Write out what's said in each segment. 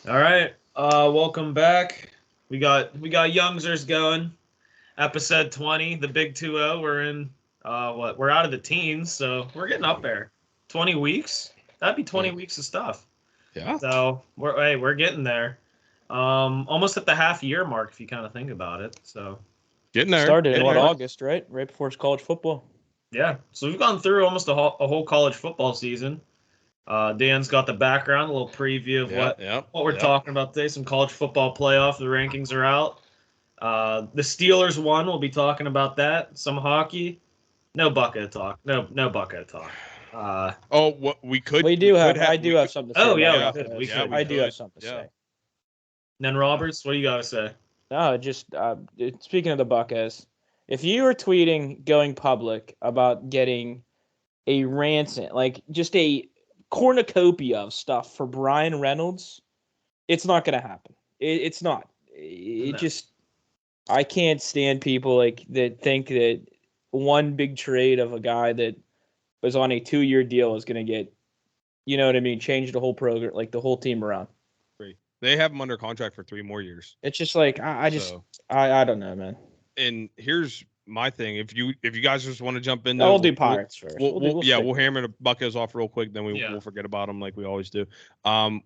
All right. Welcome back. We got Youngzers going. Episode 20, the big 2-0. We're in we're out of the teens, so we're getting up there. 20 weeks? That'd be 20 Mm, weeks of stuff. Yeah, So, we're getting there. Almost at the half year mark if you kind of think about it. So, getting there, Started in getting what, there. August, right? Right before it's college football. yeah. So we've gone through almost a whole college football season. Dan's got the background, a little preview of Yeah, what we're yeah. talking about today. Some college football playoff. The rankings are out. The Steelers won. We'll be talking about that. Some hockey. No bucket talk. No bucket talk. Uh, Oh, what we could, We we do could have. have, I we do have could, something to say oh about yeah, yeah, we could. We yeah, could. we I do have could, something to yeah. say. Then Roberts, what do you got to say? No, just speaking of the Buckeyes, if you were tweeting going public about getting a ransom, like just a cornucopia of stuff for Brian Reynolds, it's not going to happen. It's not. It No. just I can't stand people like that think that one big trade of a guy that was on a 2-year deal is going to get, you know what I mean, change the whole program, like the whole team around. They have him under contract for 3 more years. It's just like I just So, I don't know, man. and here's my thing: if you guys just want to jump into, No, we'll it, do Pirates first. we'll Stick hammer the Buccos off real quick, then Yeah. we'll forget about them like we always do.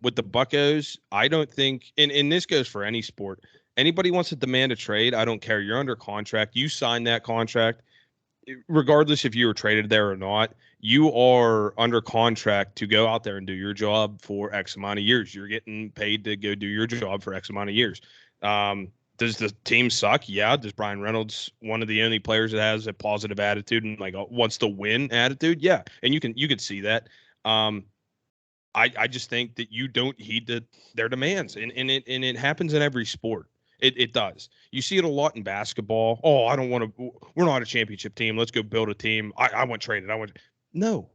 With the Buccos, I don't think, and this goes for any sport. Anybody wants to demand a trade, I don't care. You're under contract. You sign that contract. Regardless if you were traded there or not, you are under contract to go out there and do your job for X amount of years. You're getting paid to go do your job for X amount of years. Does the team suck? Yeah. Does Brian Reynolds one of the only players that has a positive attitude and like wants to win attitude? Yeah, and you can see that. Um, I just think that you don't heed their demands, and it happens in every sport. It does. You see it a lot in basketball. Oh, I don't want to. We're not a championship team. Let's go build a team. I want traded. I want. No,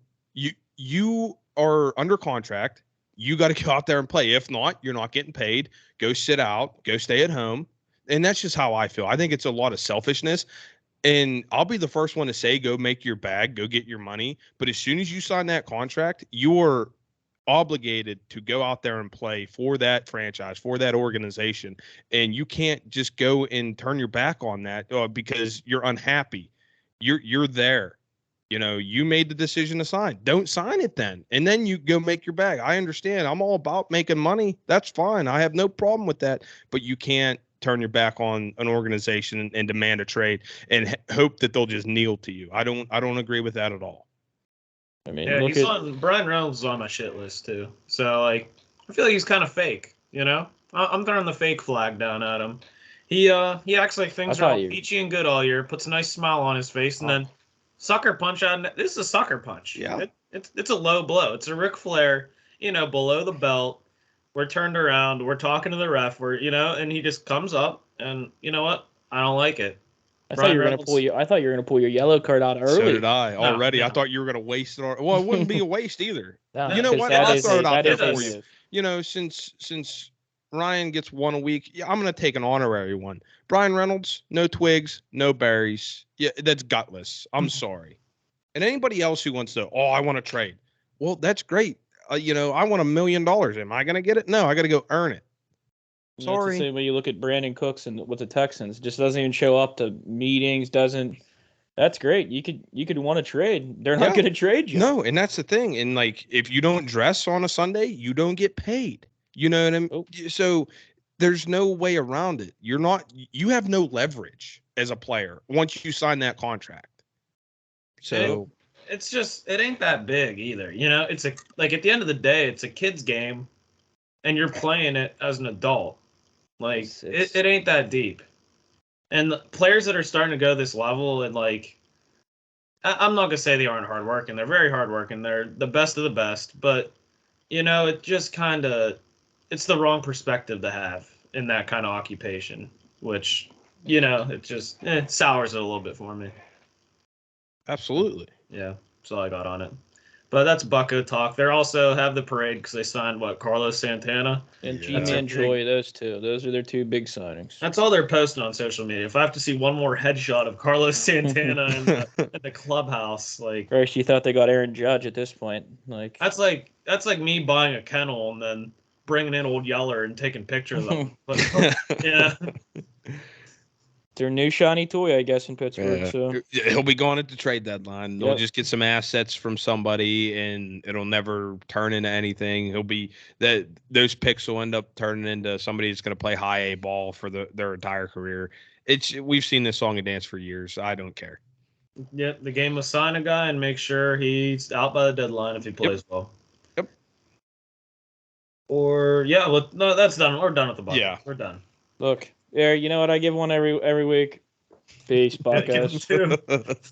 you are under contract. You got to go out there and play. If not, you're not getting paid. Go sit out. Go stay at home. And that's just how I feel. I think it's a lot of selfishness. And I'll be the first one to say, go make your bag, go get your money. But as soon as you sign that contract, you're obligated to go out there and play for that franchise, for that organization. And you can't just go and turn your back on that because you're unhappy. You're there. You know, you made the decision to sign. Don't sign it then. And then you go make your bag. I understand. I'm all about making money. That's fine. I have no problem with that. But you can't turn your back on an organization and demand a trade and hope that they'll just kneel to you. I don't agree with that at all. I mean, Yeah, look he's at on Brian Reynolds is on my shit list too. So like, I feel like he's kind of fake. You know, I'm throwing the fake flag down at him. He acts like I things are thought all you. peachy and good all year, puts a nice smile on his face, and then sucker punch out. This is a sucker punch. Yeah. It's a low blow. It's a Ric Flair. You know, below the belt. We're turned around. We're talking to the ref. And he just comes up, and you know what? I don't like it. I thought Brian you were gonna Reynolds. pull you. I thought you were gonna pull your yellow card out So early. did I No, already. I no. thought you were going to waste it. Well, it wouldn't be a waste either. No, You know because what? that I'll is throw a- it out that there is for a you. move. You know, since Ryan gets one a week, yeah, I'm going to take an honorary one. Brian Reynolds, no twigs, no berries. Yeah, that's gutless. I'm sorry. And anybody else who wants to, I want to trade. Well, that's great. I want $1 million. Am I going to get it? No, I got to go earn it. You know, it's the Sorry. same way you look at Brandon Cooks and with the Texans. Just doesn't even show up to meetings. Doesn't. That's great. You could want to trade. They're not Yeah. going to trade you. No, and that's the thing. And like, if you don't dress on a Sunday, you don't get paid. You know what I mean? Oh. So there's no way around it. You have no leverage as a player once you sign that contract. So It ain't that big either. You know, it's like at the end of the day, it's a kid's game, and you're playing it as an adult. Like it ain't that deep. And the players that are starting to go this level, and like, I'm not gonna say they aren't hardworking. They're very hardworking. They're the best of the best. But it just kind of it's the wrong perspective to have in that kind of occupation, which it just sours it a little bit for me. absolutely. Yeah, that's all I got on it. But that's Bucko talk. They also have the parade because they signed Carlos Santana. And Yeah. G-Man That's a Joy, those two. Those are their two big signings. That's all they're posting on social media. If I have to see one more headshot of Carlos Santana in the clubhouse, like First, you thought they got Aaron Judge at this point. Like that's like me buying a kennel and then bringing in Old Yeller and taking pictures of him. But, yeah. Their new shiny toy, I guess, in Pittsburgh. Yeah. So He'll be gone at the trade deadline. They'll Yep. just get some assets from somebody, and it'll never turn into anything. He'll be that those picks will end up turning into somebody that's going to play high A ball for their entire career. We've seen this song and dance for years. I don't care. Yeah, the game was sign a guy and make sure he's out by the deadline if he plays well. Yep. Or well, no, that's done. We're done with the Buckeyes. Yeah. We're done. look, you know what? I give one every week. Peace, Buckeyes.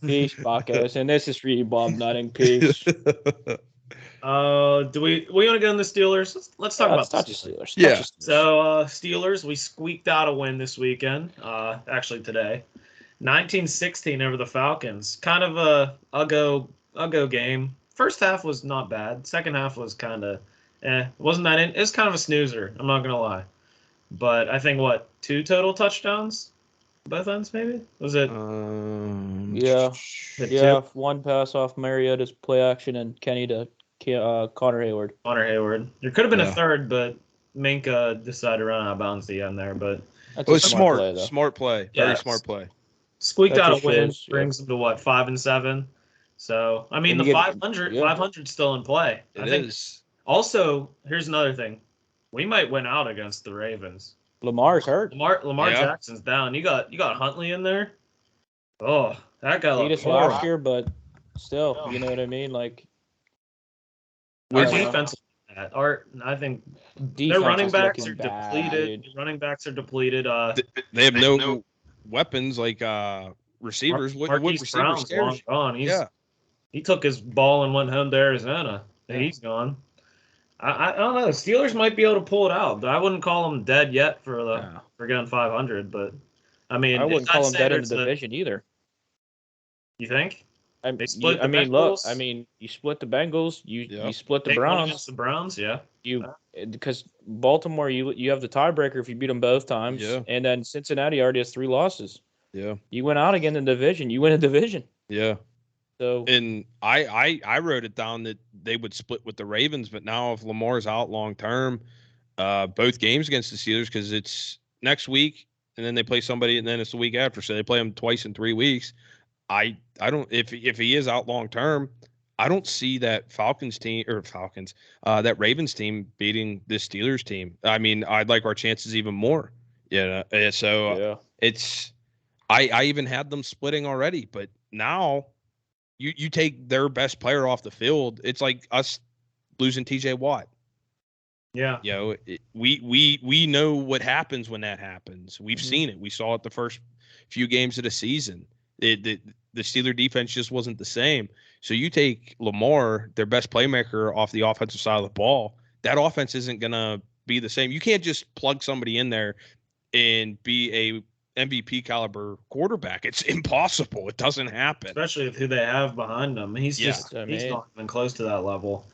Peace, Buckeyes. And this is for you, Bob Nutting. Peace. Do we want to get on the Steelers? Let's talk about touch the the Steelers. Steelers. Yeah. Touch the Steelers. So Steelers, we squeaked out a win this weekend. Actually today, 19-16 over the Falcons. Kind of a go game. First half was not bad. Second half was kind of wasn't that it was kind of a snoozer. I'm not gonna lie, but I think 2 total touchdowns, both ends maybe was it? Yeah. One pass off Mariota's play action and Kenny to Connor Hayward. There could have been Yeah. a third, but Minka decided to run out of bounds at the end there. But That's It was a smart. play, though. Smart play. Yeah, Very it's- smart play. squeaked That out just a win, shows, brings them to 5-7. So I mean And the you get- 500 yeah. 500's still in play. I It think is. also here's another thing. We might win out against the Ravens. Lamar's hurt. Lamar Yeah. Jackson's down. You got Huntley in there. Oh, that guy Beat looked us horrible. last year, but still, you know what I mean? Like, Our I don't know. defense, I think defense their running is backs are looking bad, depleted. dude. Running backs are depleted. They have no weapons like receivers. What Marquise receivers Brown's long scares? gone. Yeah. He took his ball and went home to Arizona. Yeah. He's gone. I don't know. The Steelers might be able to pull it out. I wouldn't call them dead yet for getting 500, but I mean, I wouldn't it's call not them dead in the standards division either. You think? They split the look. Bengals. I mean, you split the Bengals. You Yeah. you split the Take one Browns. against the Browns, yeah. Because Baltimore, you have the tiebreaker if you beat them both times. Yeah. And then Cincinnati already has 3 losses. Yeah. You went out again in the division. You win a division. Yeah. So And I wrote it down that they would split with the Ravens, but now if Lamar's out long term, both games against the Steelers, because it's next week and then they play somebody and then it's the week after, so they play them twice in 3 weeks. I don't if he is out long term, I don't see that that Ravens team beating this Steelers team. I mean, I'd like our chances even more. Yeah. So yeah. it's I even had them splitting already, but now you take their best player off the field, it's like us losing TJ Watt. Yeah. You know, we know what happens when that happens. We've Mhm. seen it. We saw it the first few games of the season. The Steeler defense just wasn't the same. So you take Lamar, their best playmaker, off the offensive side of the ball, that offense isn't going to be the same. You can't just plug somebody in there and be a MVP caliber quarterback. It's impossible. It doesn't happen. Especially with who they have behind them. He's Yeah. he's not even close to that level.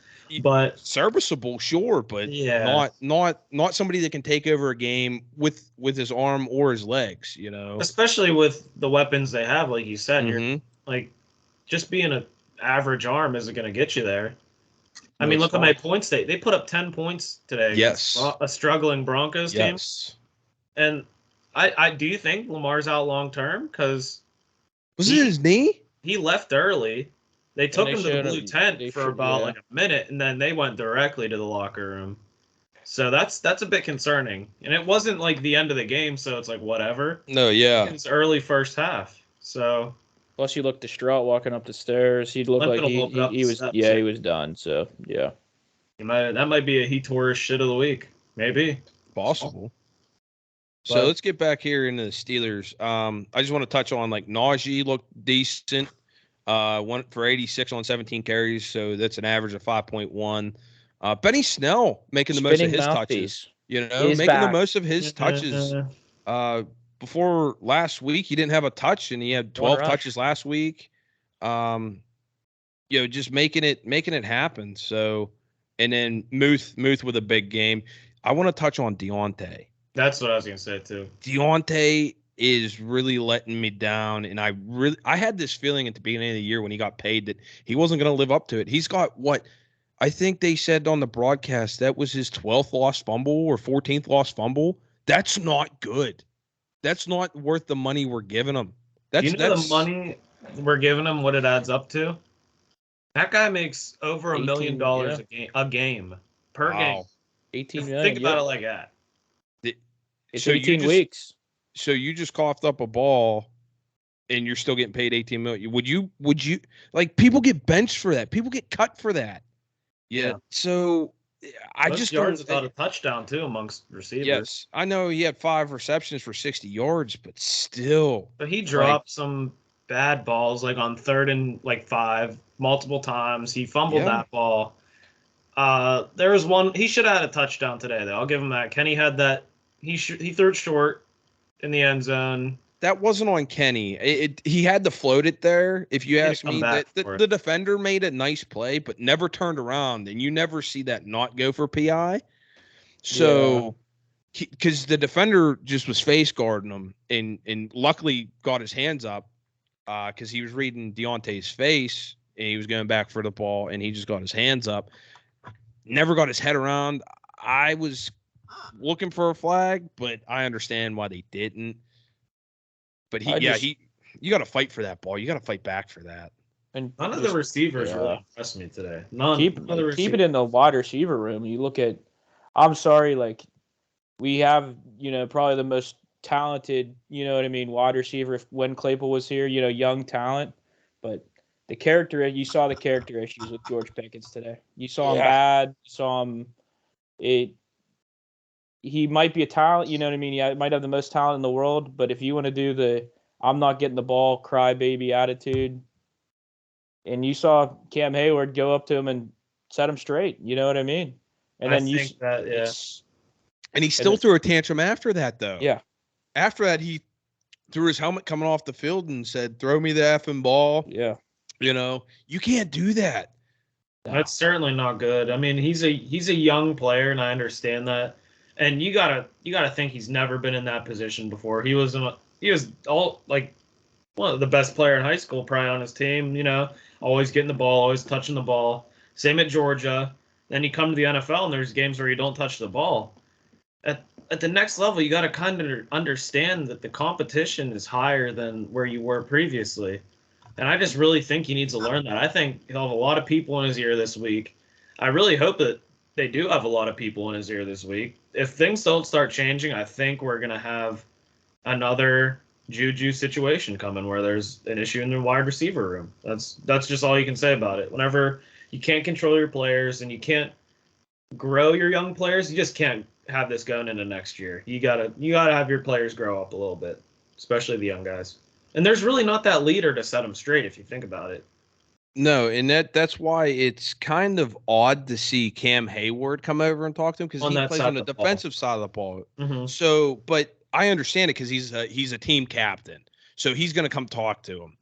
But Serviceable, sure, but yeah, not somebody that can take over a game with his arm or his legs, you know. especially with the weapons they have, like you said, you're Mhm. like just being an average arm isn't going to get you there. I No, mean, it's look how many not. points they put up 10 points today. Yes. against a struggling Broncos team. Yes. And I do you think Lamar's out long term because Was it his knee? he left early. They took they him to the showed blue him- tent they for showed- about yeah. like a minute, and then they went directly to the locker room. So that's a bit concerning. And it wasn't like the end of the game, so it's like whatever. No, yeah. It's early first half. So Plus, he looked distraught walking up the stairs. He looked Limping like a little bit up he the was steps, yeah yeah. he was done. So yeah. that might be a he tore his shit of the week. Maybe. Possible. So But- let's get back here into the Steelers. I just want to touch on like Najee looked decent. Went for 86 on 17 carries, so that's an average of 5.1. Benny Snell making the most of Spinning his touches. mouthpiece. You know, He's making the back. most of his touches. Before last week, he didn't have a touch, and he had 12 rush. touches last week. You know, just making it happen. So, and then Muth with a big game. I want to touch on Deontay. That's what I was gonna say too. Deontay is really letting me down, and I had this feeling at the beginning of the year when he got paid that he wasn't going to live up to it. He's got I think they said on the broadcast that was his 12th lost fumble or 14th lost fumble. That's not good. That's not worth the money we're giving him. You know the money we're giving him, what it adds up to? That guy makes over $1 million a game per game. 18 million. Think about it like that. It's 18 weeks. So you just coughed up a ball and you're still getting paid 18 million. Would you like, people get benched for that? People get cut for that. Yeah. So I Most just yards without a touchdown too amongst receivers. Yes, I know he had 5 receptions for 60 yards, but still. But he dropped some bad balls, like on 3rd and 5 multiple times. He fumbled that ball. There was one he should have had a touchdown today, though. I'll give him that. Kenny had that. He threw it short in the end zone. That wasn't on Kenny. He had to float it there. If you ask me, the defender made a nice play, but never turned around, and you never see that not go for PI. So, because the defender just was face guarding him, and luckily got his hands up, because he was reading Deontay's face, and he was going back for the ball, and he just got his hands up. Never got his head around. I was looking for a flag, but I understand why they didn't. But you got to fight for that ball. You got to fight back for that. And none of the receivers really impressed me today. Keep it in the wide receiver room. You look at, I'm sorry, we have, probably the most talented, wide receiver when Claypool was here, young talent. But you saw the character issues with George Pickens today. You saw him bad. You saw him. He might be a talent, He might have the most talent in the world, but if you want to do the I'm not getting the ball, crybaby attitude, and you saw Cam Hayward go up to him and set him straight, you know what I mean? And then and he still threw a tantrum after that, though. Yeah. After that, he threw his helmet coming off the field and said, "Throw me the effing ball." Yeah. You can't do that. That's certainly not good. I mean, he's a young player, and I understand that. And you gotta think he's never been in that position before. He was one of the best player in high school, probably on his team. Always getting the ball, always touching the ball. Same at Georgia. Then you come to the NFL, and there's games where you don't touch the ball. At the next level, you got to kind of understand that the competition is higher than where you were previously. And I just really think he needs to learn that. I think he'll have a lot of people in his ear this week. I really hope that they do have a lot of people in his ear this week. If things don't start changing, I think we're going to have another Juju situation coming where there's an issue in the wide receiver room. That's just all you can say about it. Whenever you can't control your players and you can't grow your young players, you just can't have this going into next year. You gotta have your players grow up a little bit, especially the young guys. And there's really not that leader to set them straight if you think about it. No, and that's why it's kind of odd to see Cam Hayward come over and talk to him, because he plays on the defensive side of the ball. Mm-hmm. So, but I understand it because he's a team captain. So he's going to come talk to him,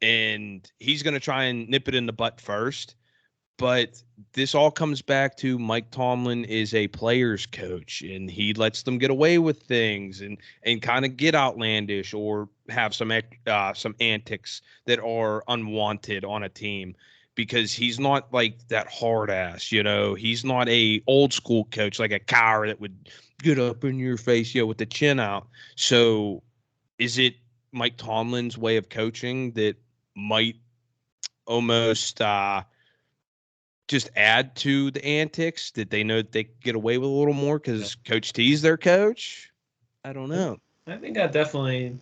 and he's going to try and nip it in the butt first. But this all comes back to Mike Tomlin is a player's coach, and he lets them get away with things and kind of get outlandish or have some antics that are unwanted on a team, because he's not like that hard ass, he's not a old school coach like a Cowher that would get up in your face, with the chin out. So is it Mike Tomlin's way of coaching that might almost just add to the antics, that they know that they can get away with a little more because Coach T's their coach? I don't know. I think that definitely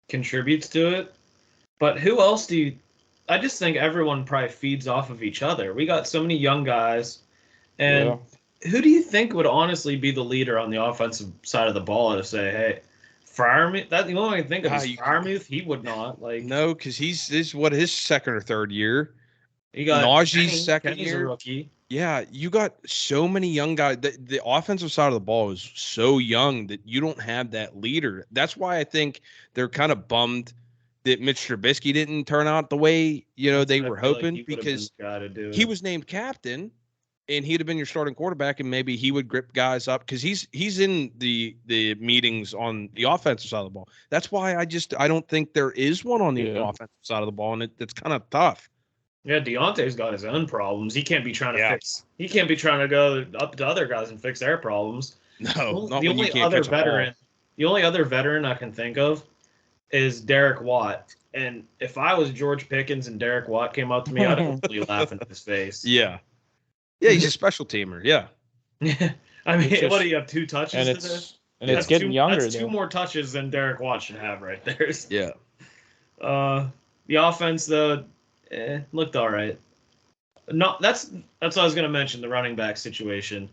contributes to it. But who else I just think everyone probably feeds off of each other. We got so many young guys. And who do you think would honestly be the leader on the offensive side of the ball to say, hey, Freiermuth? That's the only one I can think of is Freiermuth. He would not. No, because this is his second or third year. You got Najee's second Kenny's year. A rookie. Yeah, you got so many young guys. The offensive side of the ball is so young that you don't have that leader. That's why I think they're kind of bummed that Mitch Trubisky didn't turn out the way they were hoping, because he was named captain, and he'd have been your starting quarterback, and maybe he would grip guys up, because he's in the meetings on the offensive side of the ball. That's why I don't think there is one on the offensive side of the ball, and it's kind of tough. Yeah, Deontay's got his own problems. He can't be trying to fix. He can't be trying to go up to other guys and fix their problems. No, not The when you only can't other catch a ball. veteran, the only other veteran I can think of is Derek Watt. And if I was George Pickens and Derek Watt came up to me, I'd absolutely laugh in his face. Yeah. Yeah, he's a special teamer. Yeah. I mean, Just- what do you have, 2 touches and today? it's getting younger. That's 2 more touches than Derek Watt should have right there. Yeah. The offense though, looked all right. No, that's what I was gonna mention, the running back situation.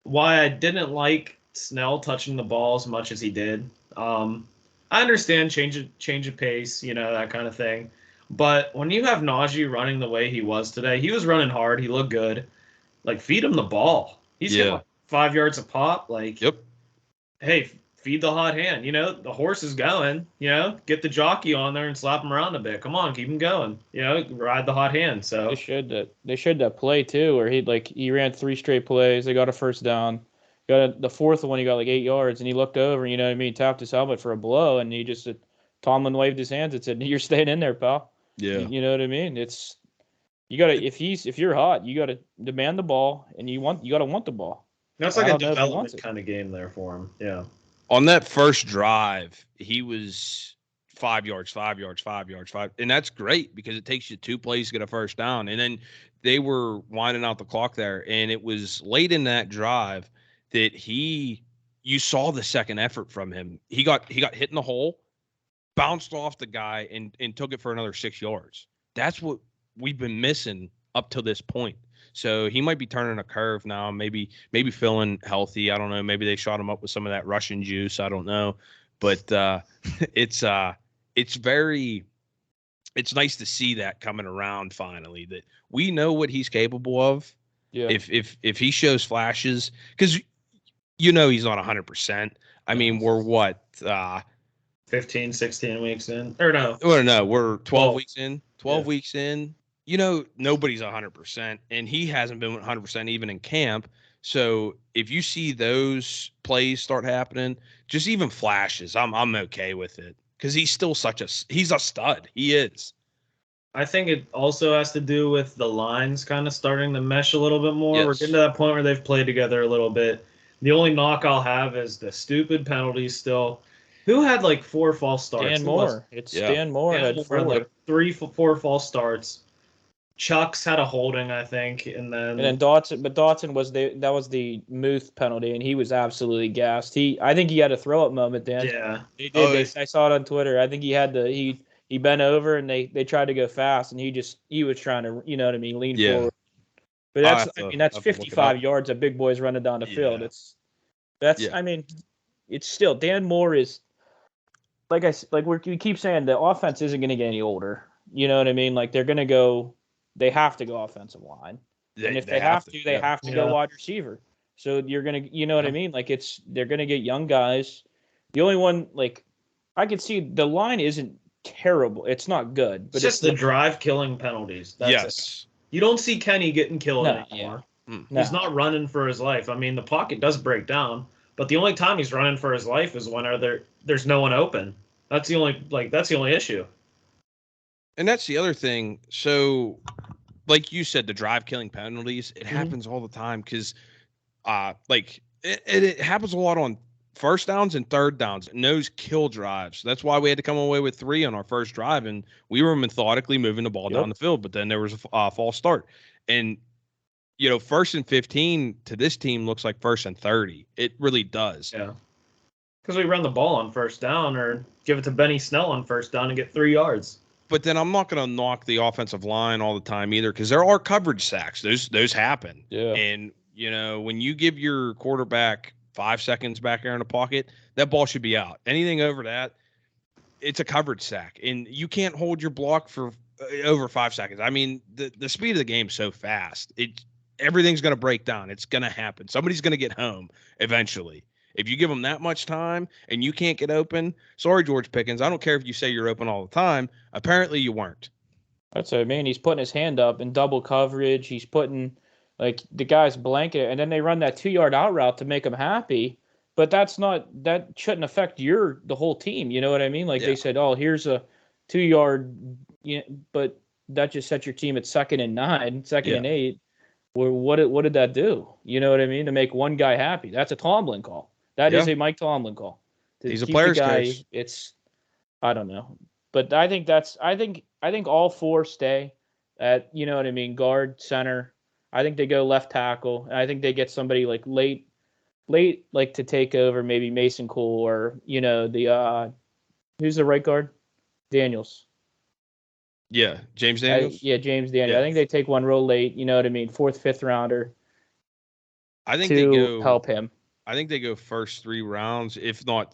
Why I didn't like Snell touching the ball as much as he did. I understand change of pace, that kind of thing. But when you have Najee running the way he was today, he was running hard. He looked good. Like, feed him the ball. He's getting 5 yards a pop. Like, Yep. Hey, feed the hot hand. The horse is going. Get the jockey on there and slap him around a bit. Come on, keep him going. Ride the hot hand. So They showed that play too, where he ran 3 straight plays. They got a first down. The fourth one, he got like 8 yards, and he looked over. You know what I mean? Tapped his helmet for a blow, and he just Tomlin waved his hands and said, "You're staying in there, pal." Yeah. You know what I mean? You gotta if you're hot, you gotta demand the ball, and you gotta want the ball. that's like a development kind of game there for him. Yeah. On that first drive, he was 5 yards, 5 yards, 5 yards, 5. And that's great because it takes you 2 plays to get a first down. And then they were winding out the clock there. And it was late in that drive that you saw the second effort from him. He got hit in the hole, bounced off the guy, and took it for another 6 yards. That's what we've been missing up to this point. So he might be turning a curve now, maybe feeling healthy. I don't know. Maybe they shot him up with some of that Russian juice. I don't know. But it's nice to see that coming around finally, that we know what he's capable of. Yeah. If he shows flashes, because he's not 100%. I mean, we're what 15, 16 weeks in, or no? No, we're 12 weeks in. 12 weeks in. Nobody's 100%, and he hasn't been 100% even in camp. So if you see those plays start happening, just even flashes, I'm okay with it, because he's still he's a stud. He is. I think it also has to do with the lines kind of starting to mesh a little bit more. Yes. We're getting to that point where they've played together a little bit. The only knock I'll have is the stupid penalties still. Who had like 4 false starts? Dan Moore. Dan Moore had 4. Like 4 false starts. Chucks had a holding, I think, and then Dotson. But Dotson that was the Muth penalty, and he was absolutely gassed. I think he had a throw up moment, Dan. Yeah, he did. I saw it on Twitter. I think he had he bent over, and they tried to go fast, and he was trying to, you know what I mean, lean forward. But that's 55 yards of big boys running down the field. I mean, it's still Dan Moore is we keep saying the offense isn't going to get any older. You know what I mean? Like they have to go offensive line, and if they have to go wide receiver. So you're gonna, you know what I mean? Like they're gonna get young guys. The only one I could see the line isn't terrible. It's not good, but it's just the drive killing penalties. That's it. You don't see Kenny getting killed anymore. No. He's not running for his life. I mean, the pocket does break down, but the only time he's running for his life is when there's no one open. That's the only issue. And that's the other thing. So, like you said, the drive killing penalties, it happens all the time because, it happens a lot on first downs and third downs. And those kill drives. That's why we had to come away with 3 on our first drive, and we were methodically moving the ball down the field. But then there was a false start, and 1st and 15 to this team looks like 1st and 30. It really does. Yeah. Because we run the ball on first down or give it to Benny Snell on first down and get 3 yards. But then I'm not going to knock the offensive line all the time either, because there are coverage sacks. Those happen. Yeah. And, when you give your quarterback 5 seconds back there in the pocket, that ball should be out. Anything over that, it's a coverage sack. And you can't hold your block for over 5 seconds. I mean, the speed of the game is so fast. Everything's going to break down. It's going to happen. Somebody's going to get home eventually. If you give them that much time and you can't get open, sorry, George Pickens, I don't care if you say you're open all the time. Apparently you weren't. That's what I mean. He's putting his hand up in double coverage. He's putting the guy's blanket, and then they run that 2-yard out route to make him happy. But that shouldn't affect the whole team. You know what I mean? They said, oh, here's a 2-yard, but that just set your team at 2nd and 9, 2nd Yeah. and 8. Well, what did that do? You know what I mean? To make one guy happy. That's a Tomlin call. That is Yeah. a Mike Tomlin call. To He's a keep the player's guy, coach. it's I don't know. But I think all 4 stay at, you know what I mean, guard, center. I think they go left tackle. And I think they get somebody like late like to take over, maybe Mason Cole or, you know, the who's the right guard? Daniels. Yeah, James Daniels. James Daniels. Yeah. I think they take one real late, you know what I mean, 4th, 5th rounder I think to help him. I think they go first 3 rounds, if not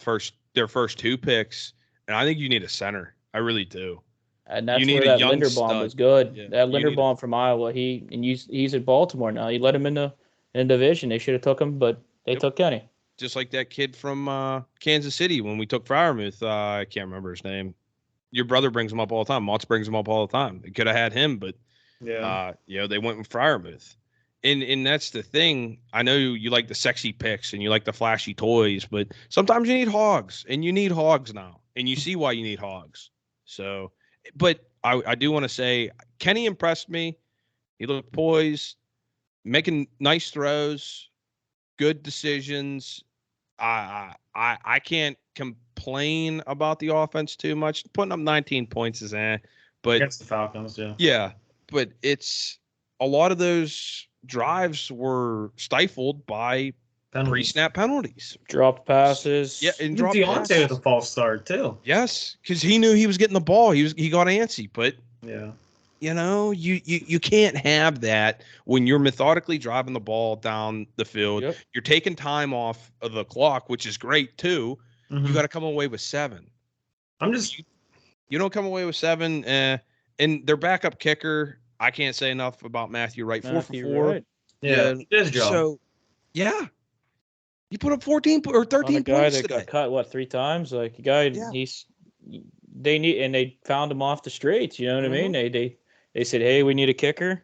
their first 2 picks. And I think you need a center. I really do. And You that's need where a that young Linderbaum stud. was good. Yeah. That You need Linderbaum from Iowa, he's at Baltimore now. You let him in the division. They should have took him, but they took Kenny. Just like that kid from Kansas City when we took Freiermuth. I can't remember his name. Your brother brings him up all the time. Motts brings him up all the time. They could have had him, but they went with Freiermuth. And that's the thing. I know you like the sexy picks and you like the flashy toys, but sometimes you need hogs, and you need hogs now. And you see why you need hogs. So, but I do want to say Kenny impressed me. He looked poised, making nice throws, good decisions. I can't complain about the offense too much. Putting up 19 points is but Against the Falcons, yeah. Yeah, but it's a lot of those drives were stifled by pre-snap penalties, dropped passes. Yeah, and dropped Deontay passes. with a false start too. Yes, because he knew he was getting the ball. He got antsy, but yeah. You know, you can't have that when you're methodically driving the ball down the field. Yep. You're taking time off of the clock, which is great too. Mm-hmm. You got to come away with 7. You don't come away with 7. And their backup kicker, I can't say enough about Matthew Wright. 4 for 4. Wright. Yeah, his job. So, yeah, he put up 14 or 13 On a guy points that today. got cut 3 times. Like a guy, they found him off the streets. You know what I mean? They said, hey, we need a kicker, and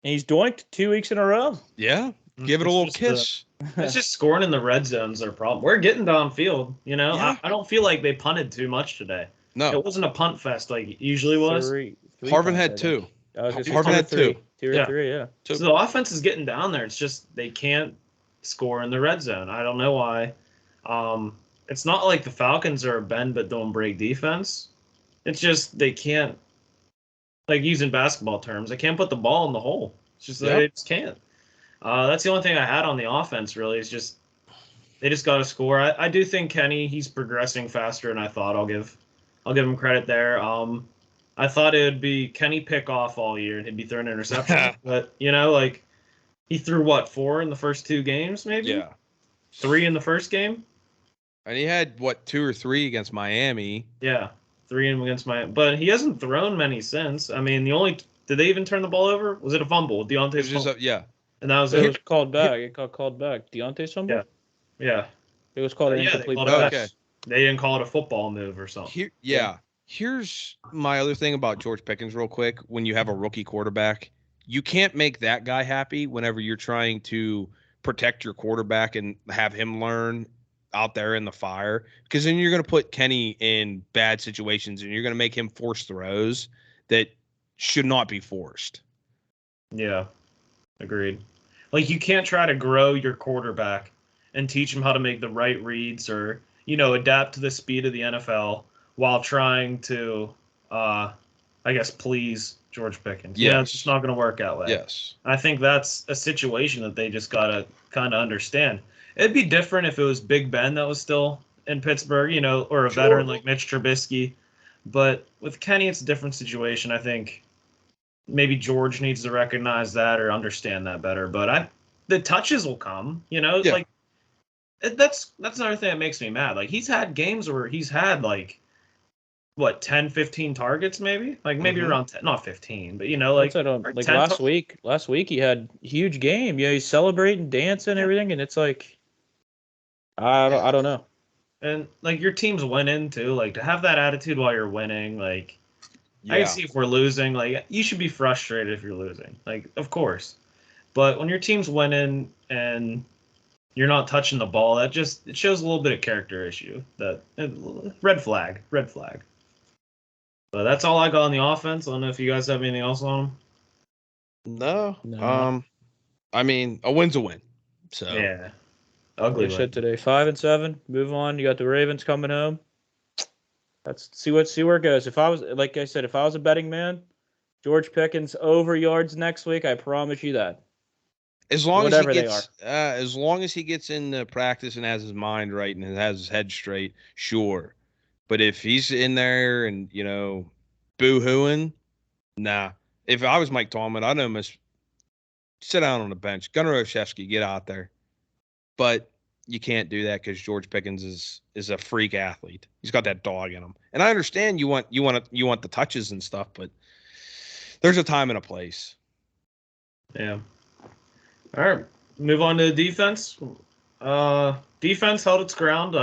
he's doinked 2 weeks in a row. Yeah, give it a little kiss. It's just scoring in the red zone's their problem. We're getting downfield. You know, Yeah. I don't feel like they punted too much today. No, it wasn't a punt fest like it usually was. Three Harvin punts, had I 2. think. Harvin had 2. 2 or 3, yeah. So the offense is getting down there. It's just they can't score in the red zone. I don't know why. It's not like the Falcons are a bend but don't break defense. It's just they can't, like using basketball terms, they can't put the ball in the hole. It's just they just can't. That's the only thing I had on the offense really is just they just got to score. I do think Kenny, he's progressing faster than I thought. I'll give him credit there. I thought it would be Kenny pick off all year and he'd be throwing interceptions, but you know, like he threw 4 in the first 2 games, maybe. Yeah, 3 in the first game. And he had 2 or 3 against Miami. Yeah, 3 against Miami, but he hasn't thrown many since. I mean, did they even turn the ball over? Was it a fumble? Deontay's fumble? And that was it. Was called back. It got called back. Deontay's fumble. Yeah. It was called an incomplete pass. Okay. They didn't call it a football move or something. Here's my other thing about George Pickens real quick. When you have a rookie quarterback, you can't make that guy happy whenever you're trying to protect your quarterback and have him learn out there in the fire, because then you're going to put Kenny in bad situations and you're going to make him force throws that should not be forced. Yeah, agreed. Like you can't try to grow your quarterback and teach him how to make the right reads or, adapt to the speed of the NFL while trying to, I guess, please George Pickens. Yes. Yeah, it's just not going to work that way. Yes. I think that's a situation that they just got to kind of understand. It'd be different if it was Big Ben that was still in Pittsburgh, or a veteran like Mitch Trubisky. But with Kenny, it's a different situation. I think maybe George needs to recognize that or understand that better. But the touches will come, like that's another thing that makes me mad. Like he's had games where he's had 10, 15 targets maybe? Like maybe around 10, not 15, but like last week he had a huge game. Yeah, he's celebrating, dancing, everything, and it's like I don't know. And your team's winning too. Like to have that attitude while you're winning, I can see if we're losing, you should be frustrated if you're losing. Of course. But when your team's winning and you're not touching the ball, it shows a little bit of character issue. Red flag. But that's all I got on the offense. I don't know if you guys have anything else on them. No. I mean, a win's a win. So Yeah. Ugly They win. said today 5-7. Move on. You got the Ravens coming home. Let's see where it goes. If I was, like I said, if I was a betting man, George Pickens over yards next week. I promise you that. as long Whatever as he they gets, as long as he gets into practice and has his mind right and has his head straight, sure. But if he's in there and boo-hooing, nah. If I was Mike Tomlin, I'd almost sit down on the bench. Gunnar Olszewski, get out there. But you can't do that because George Pickens is a freak athlete. He's got that dog in him. And I understand you want the touches and stuff, but there's a time and a place. Yeah. All right. Move on to defense. Defense held its ground.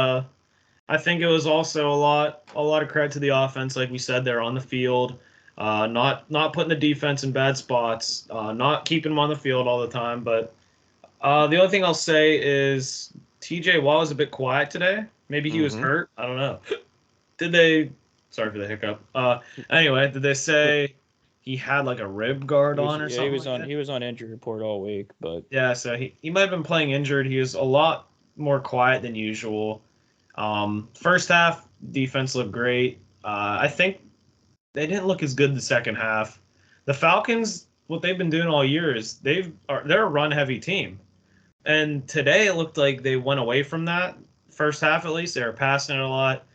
I think it was also a lot of credit to the offense. Like we said, they're on the field, not putting the defense in bad spots, not keeping them on the field all the time. But the only thing I'll say is TJ Watt was a bit quiet today. Maybe he was hurt. I don't know. Did they? Sorry for the hiccup. Anyway, did they say he had like a rib guard on or something? He was on injury report all week, but yeah. So he might have been playing injured. He was a lot more quiet than usual. First half, defense looked great. I think they didn't look as good the second half. The Falcons, what they've been doing all year is they're a run-heavy team. And today it looked like they went away from that. First half, at least, they were passing it a lot.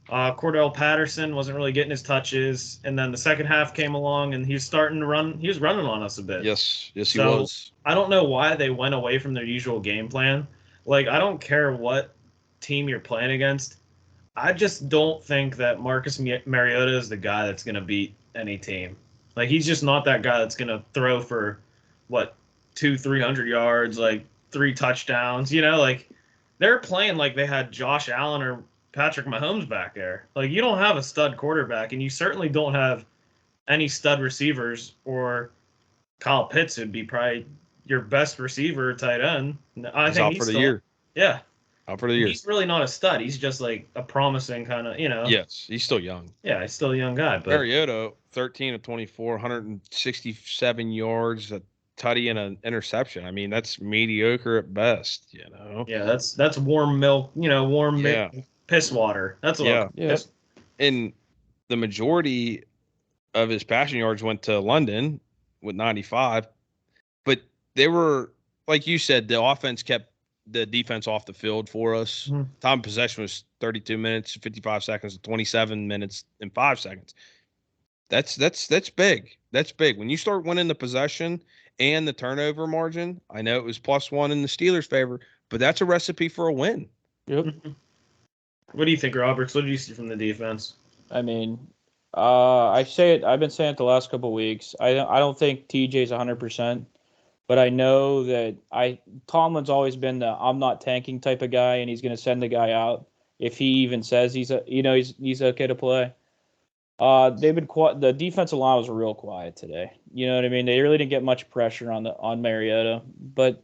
Cordell Patterson wasn't really getting his touches. And then the second half came along, and he was starting to run. He was running on us a bit. Yes, he was. I don't know why they went away from their usual game plan. Like, I don't care what team you're playing against. I just don't think that Marcus Mariota is the guy that's going to beat any team. Like, he's just not that guy that's going to throw for, 200-300 yards, like 3 touchdowns. Like, they're playing like they had Josh Allen or Patrick Mahomes back there. Like, you don't have a stud quarterback, and you certainly don't have any stud receivers, or Kyle Pitts would be probably your best receiver tight end. He's out for the year. Yeah. Out for the year. He's really not a stud. He's just like a promising kind of, Yes, he's still young. Yeah, he's still a young guy. But Mariota, 13 of 24, 167 yards, a tutty and an interception. I mean, that's mediocre at best, Yeah, that's warm milk, milk, piss water. That's what. Yeah. And the majority of his passing yards went to London with 95. But they were, like you said, the offense kept the defense off the field for us. Mm-hmm. Time of possession was 32 minutes, 55 seconds, 27 minutes, and 5 seconds. That's big. That's big. When you start winning the possession and the turnover margin, I know it was +1 in the Steelers' favor, but that's a recipe for a win. Yep. What do you think, Roberts? What did you see from the defense? I mean, I've been saying it the last couple of weeks. I don't think TJ's 100%. But I know that Tomlin's always been the I'm not tanking type of guy, and he's going to send the guy out if he even says he's okay to play. They've been the defensive line was real quiet today. You know what I mean? They really didn't get much pressure on Mariota. But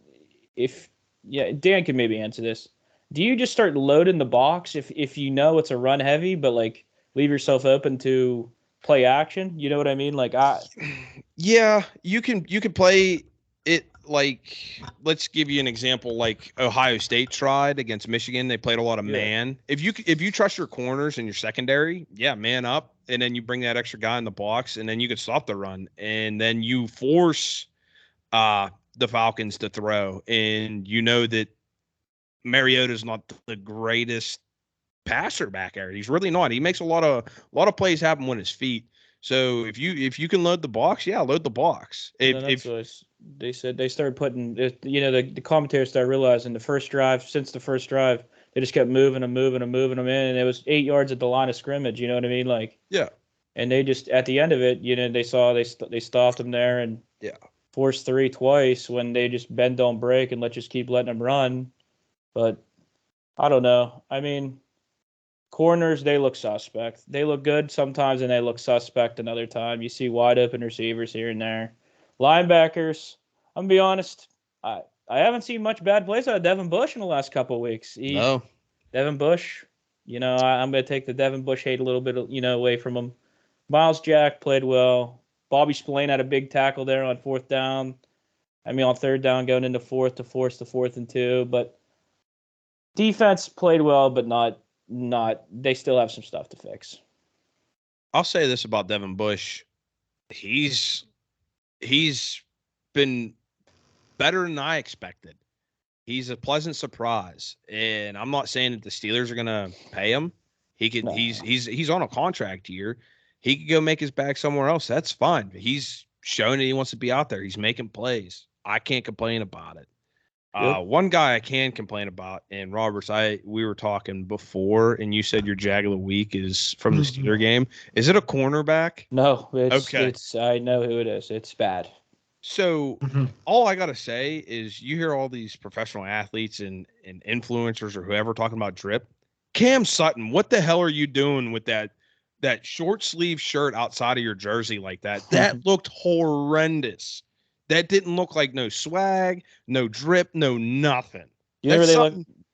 Dan can maybe answer this. Do you just start loading the box if you know it's a run heavy, but like leave yourself open to play action? You know what I mean? Yeah, you can play it like, let's give you an example, like Ohio State tried against Michigan. They played a lot of man. If you trust your corners and your secondary, man up, and then you bring that extra guy in the box, and then you could stop the run, and then you force the Falcons to throw, and that Mariota's not the greatest passer back there. He's really not. He makes a lot of plays happen with his feet. So if you can load the box, load the box. They said they started putting, the commentators started realizing since the first drive, they just kept moving them in, and it was 8 yards at the line of scrimmage. You know what I mean? And they just, at the end of it, they saw they stopped them there and forced 3 twice when they just bend don't break and just keep letting them run. But I don't know. I mean, corners, they look suspect. They look good sometimes, and they look suspect another time. You see wide open receivers here and there. Linebackers, I'm going to be honest, I haven't seen much bad plays out of Devin Bush in the last couple of weeks. Devin Bush, I'm going to take the Devin Bush hate a little bit, away from him. Miles Jack played well. Bobby Spillane had a big tackle there on fourth down. On third down going into fourth to force the 4th and 2. But defense played well, but not. They still have some stuff to fix. I'll say this about Devin Bush. He's been better than I expected. He's a pleasant surprise, and I'm not saying that the Steelers are going to pay him. He could. No. He's on a contract year. He could go make his bag somewhere else. That's fine. He's showing that he wants to be out there. He's making plays. I can't complain about it. One guy I can complain about, and Roberts, we were talking before, and you said your Jag of the week is from the Steeler game. Is it a cornerback? No, it's I know who it is. It's bad. So all I got to say is you hear all these professional athletes and influencers or whoever talking about drip. Cam Sutton, what the hell are you doing with that short sleeve shirt outside of your jersey like that? That looked horrendous. That didn't look like no swag, no drip, no nothing. You know,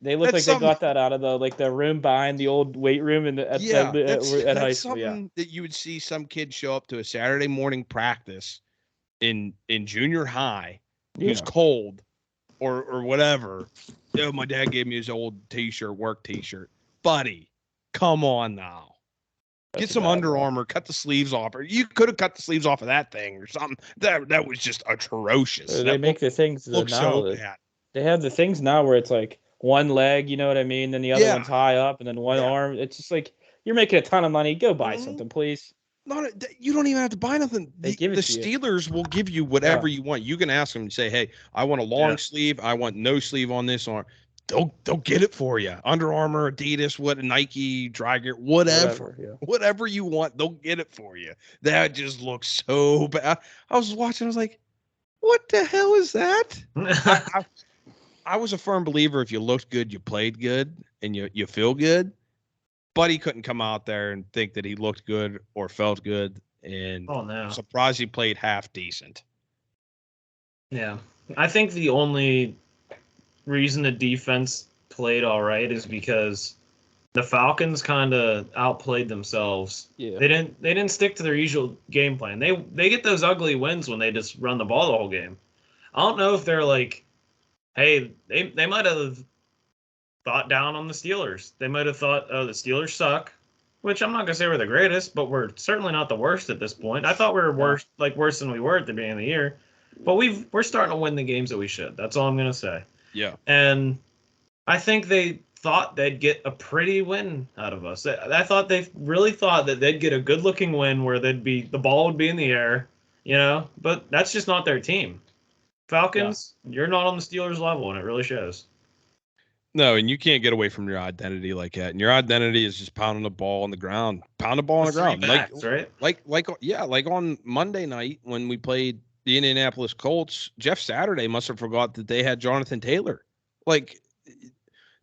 they look like they got that out of the room behind the old weight room at high school. Something that you would see some kid show up to a Saturday morning practice in junior high who's cold or whatever. Oh, my dad gave me his old t-shirt, work t-shirt. Buddy, come on now. Get some Under Armour, cut the sleeves off. Or you could have cut the sleeves off of that thing or something. That was just atrocious. They make the things now. So bad. They have the things now where it's like one leg, you know what I mean? Then the other one's high up, and then one arm. It's just like you're making a ton of money. Go buy something, please. You don't even have to buy nothing. The Steelers will give you whatever you want. You can ask them and say, "Hey, I want a long sleeve. I want no sleeve on this arm." They'll get it for you. Under Armour, Adidas, Nike, Dry Gear, whatever you want, they'll get it for you. That just looks so bad. I was watching. I was like, "What the hell is that?" I was a firm believer. If you looked good, you played good, and you feel good. But he couldn't come out there and think that he looked good or felt good. And I'm surprised he played half decent. Yeah, I think the only reason the defense played all right is because the Falcons kind of outplayed themselves. Yeah. They didn't stick to their usual game plan. They get those ugly wins when they just run the ball the whole game. I don't know if they're like, hey, they might have thought down on the Steelers. They might have thought, oh, the Steelers suck, which I'm not gonna say we're the greatest, but we're certainly not the worst at this point. I thought we were worse than we were at the beginning of the year, but we're starting to win the games that we should. That's all I'm gonna say. Yeah. And I think they thought they'd get a pretty win out of us. I thought they really thought that they'd get a good-looking win where the ball would be in the air, but that's just not their team. Falcons, you're not on the Steelers level, and it really shows. No, and you can't get away from your identity like that. And your identity is just pounding the ball on the ground. Pound the ball on the ground. Backs, right? Like on Monday night when we played the Indianapolis Colts, Jeff Saturday must have forgot that they had Jonathan Taylor. Like,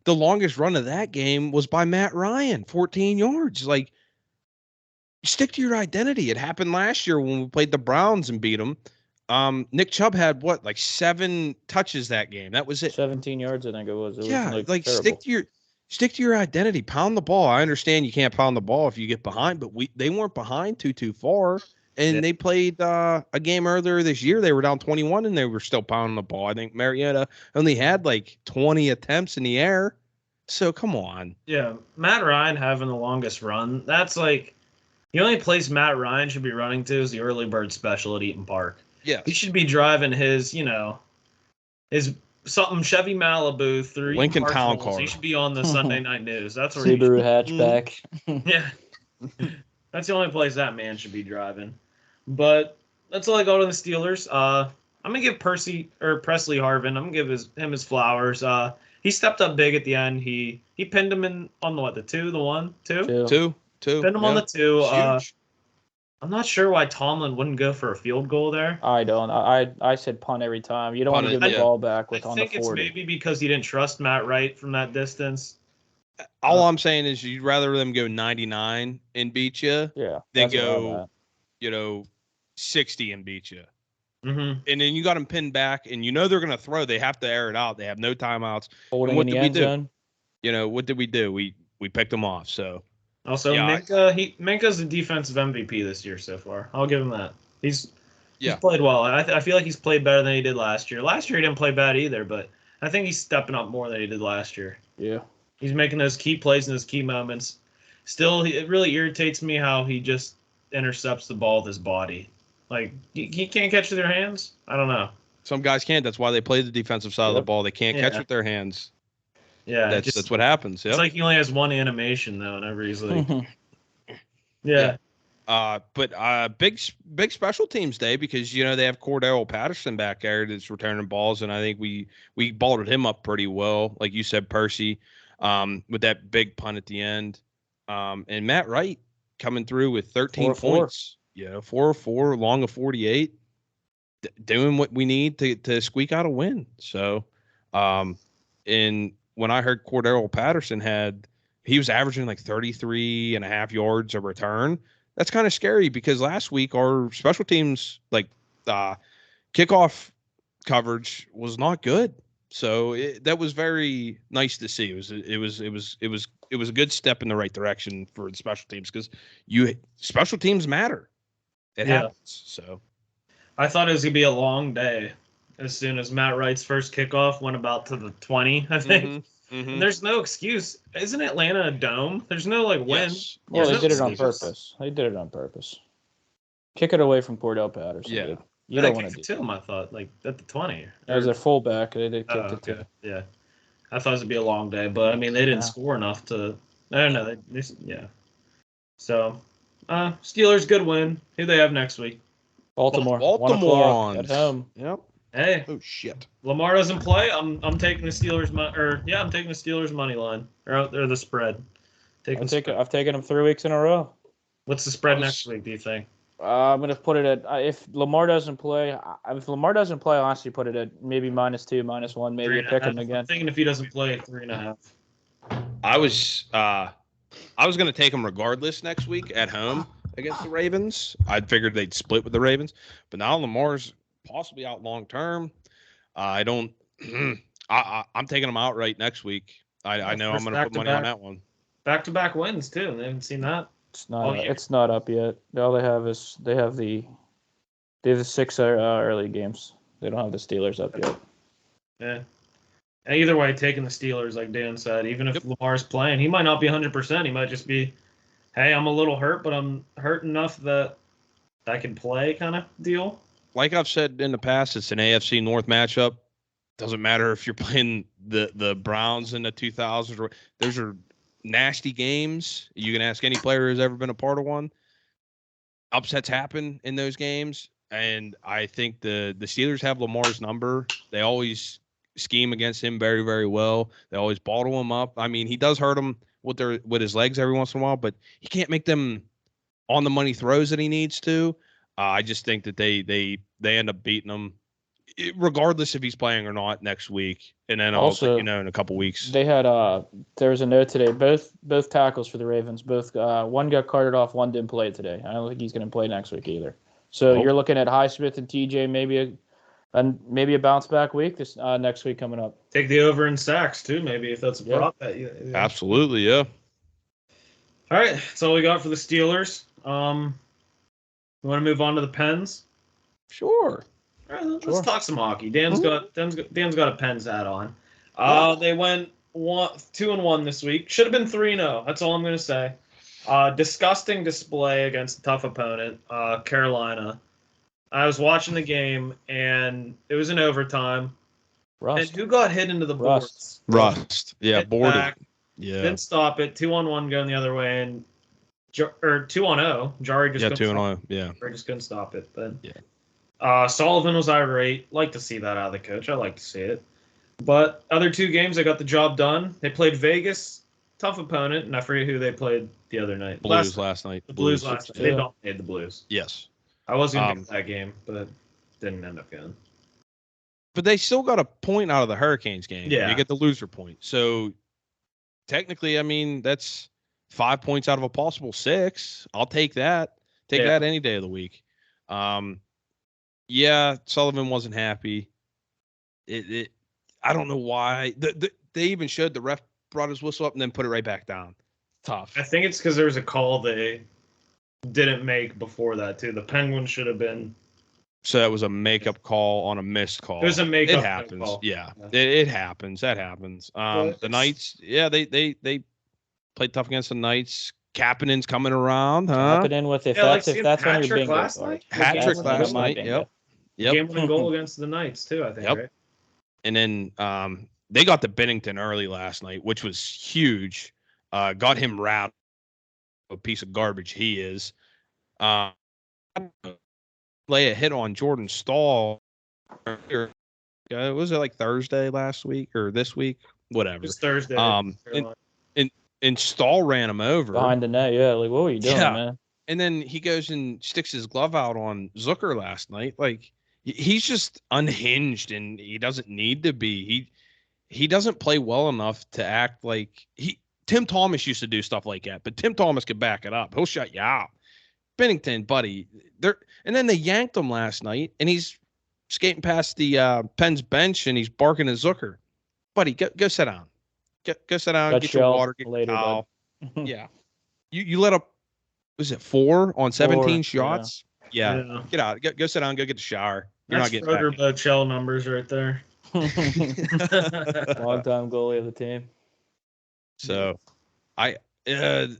the longest run of that game was by Matt Ryan, 14 yards. Like, stick to your identity. It happened last year when we played the Browns and beat them. Nick Chubb had 7 touches that game. That was it. 17 yards, I think it was. Stick to your identity. Pound the ball. I understand you can't pound the ball if you get behind, but they weren't behind too far. And they played a game earlier this year. They were down 21 and they were still pounding the ball. I think Mariota only had 20 attempts in the air. So come on. Yeah, Matt Ryan having the longest run. That's the only place Matt Ryan should be running to is the early bird special at Eaton Park. Yeah, he should be driving his something Chevy Malibu through Lincoln Town Car. He should be on the Sunday Night News. That's where Subaru hatchback. Yeah, that's the only place that man should be driving. But that's all I got on the Steelers. I'm gonna give Presley Harvin. I'm gonna give him his flowers. He stepped up big at the end. He pinned him on the 2, the 1, 2? Two. Pinned him on the 2. I'm not sure why Tomlin wouldn't go for a field goal there. I don't. I said punt every time. You don't want to give the ball back on the 40. I think it's maybe because he didn't trust Matt Wright from that distance. All I'm saying is you'd rather them go 99 and beat you than go, 60 and beat you. Mm-hmm. And then you got them pinned back, and they're going to throw. They have to air it out. They have no timeouts. Holding in the end zone. What did we do? We picked them off. So Also, Yeah, Minka's the defensive MVP this year so far. I'll give him that. He's Yeah. played well. I feel like he's played better than he did last year. Last year he didn't play bad either, but I think he's stepping up more than he did last year. Yeah. He's making those key plays in those key moments. Still, it really irritates me how he just intercepts the ball with his body. Like, he can't catch with their hands? I don't know. Some guys can't. That's why they play the defensive side of the Yep. ball. They can't catch Yeah. with their hands. Yeah, That's what happens. It's Yep. like he only has one animation, though, whenever he's like... Yeah. But big special teams day because they have Cordell Patterson back there that's returning balls, and I think we balled him up pretty well, like you said, Percy, with that big punt at the end, and Matt Wright coming through with 13 points, 4-4, long of 48, doing what we need to squeak out a win. So, and when I heard Cordell Patterson he was averaging like 33.5 yards a return. That's kind of scary because last week our special teams kickoff coverage was not good. So that was very nice to see. It was a good step in the right direction for the special teams because special teams matter. It happens. So I thought it was gonna be a long day as soon as Matt Wright's first kickoff went about to the 20, I think. And there's no excuse. Isn't Atlanta a dome? There's no wind. Yes. Well, There's they no did it on excuse. purpose. They did it on purpose. Kick it away from Cordell Patterson. Yeah. Dude. You don't want to kicked do it to him, I thought, at the 20. As a fullback, they kicked Oh, it to okay. Yeah. I thought it would be a long day, but I mean, they didn't score enough to. I don't know. Yeah. So, Steelers good win. Who they have next week? Baltimore. Baltimore 1 o'clock at home. Yep. Hey, Oh shit. Lamar doesn't play. I'm taking the Steelers I'm taking the Steelers money line or the spread. I've taken them 3 weeks in a row. What's the spread next week? Do you think? I'm gonna put it at if Lamar doesn't play. I'll honestly put it at maybe -2, -1, maybe a pick him again. I'm thinking if he doesn't play, 3.5. I was going to take them regardless next week at home against the Ravens. I'd figured they'd split with the Ravens, but now Lamar's possibly out long term. I don't. I'm taking them outright next week. I know I'm going to put money on that one. Back-to-back wins too. They haven't seen that. It's not up yet. All they have is they have the 6 early games. They don't have the Steelers up yet. Yeah. And either way, taking the Steelers, like Dan said, even if Lamar's playing, he might not be 100%. He might just be, hey, I'm a little hurt, but I'm hurt enough that I can play kind of deal. Like I've said in the past, it's an AFC North matchup. Doesn't matter if you're playing the Browns in the 2000s. Those are nasty games. You can ask any player who's ever been a part of one. Upsets happen in those games, and I think the Steelers have Lamar's number. They always scheme against him very, very well. They always bottle him up. I mean, he does hurt them with his legs every once in a while, but he can't make them on the money throws that he needs to. I just think that they end up beating him, regardless if he's playing or not next week. And then also, in a couple weeks. They had there was a note today. Both tackles for the Ravens. One got carted off. One didn't play today. I don't think he's going to play next week either. So you're looking at Highsmith and TJ maybe a bounce back week this next week coming up. Take the over in sacks too, maybe if that's a prop bet. Yeah. Absolutely, yeah. All right, that's all we got for the Steelers. You want to move on to the Pens? Sure. All right, let's talk some hockey. Dan's got a Pens hat on. They went 2-1 this week. Should have been 3-0. That's all I'm going to say. Disgusting display against a tough opponent, Carolina. I was watching the game, and it was in overtime. Rust. And who got hit into the boards? Rust. Yeah, boarded. Back, yeah. Didn't stop it. 2-on-1 going the other way, and 2-0. Jari just 2-0. Yeah. Jari just couldn't stop it. But Sullivan was irate. Like to see that out of the coach. I like to see it. But other two games, they got the job done. They played Vegas, tough opponent, and I forget who they played the other night. Blues last night. The Blues last night. They dominated the Blues. Yes. I was going to pick that game, but didn't end up going. But they still got a point out of the Hurricanes game. Yeah. You get the loser point. So technically, I mean, that's 5 points out of a possible 6. I'll take that. Take that any day of the week. Yeah, Sullivan wasn't happy. I don't know why. They even showed the ref brought his whistle up and then put it right back down. tough. I think it's because there was a call they didn't make before that too. The Penguins should have been. So that was a makeup call on a missed call. It was a makeup It happens. call. Yeah. It happens. That happens. The Knights, yeah, they played tough against the Knights. Kapanen's coming around, huh? Kapanen with if Yeah, like that's when you're hat-trick bingo last card. night? Hat trick Game- last my night. bingo. Yep. Game-winning goal against the Knights too, I think. Yep. Right? And then they got to Bennington early last night, which was huge. Got him rattled. A piece of garbage he is. Lay a hit on Jordan Stahl. Was it like Thursday last week or this week? Whatever. It was Thursday. And Stahl ran him over Behind the net, yeah. Like, what were you doing, Yeah. man? And then he goes and sticks his glove out on Zucker last night. Like he's just unhinged, and he doesn't need to be. He doesn't play well enough to act like Tim Thomas used to do stuff like that, but Tim Thomas could back it up. He'll shut you out. Bennington, buddy, and then they yanked him last night, and he's skating past the Penn's bench, and he's barking at Zucker. Buddy, go sit down. Go sit down. Get your water. Get later, your towel. Yeah, you let up. Was it 4 on 17 shots? Yeah. Get out. Go sit down. Go get the shower. You're That's not getting Schroeder back. Bochell numbers right there. Long-time goalie of the team. So,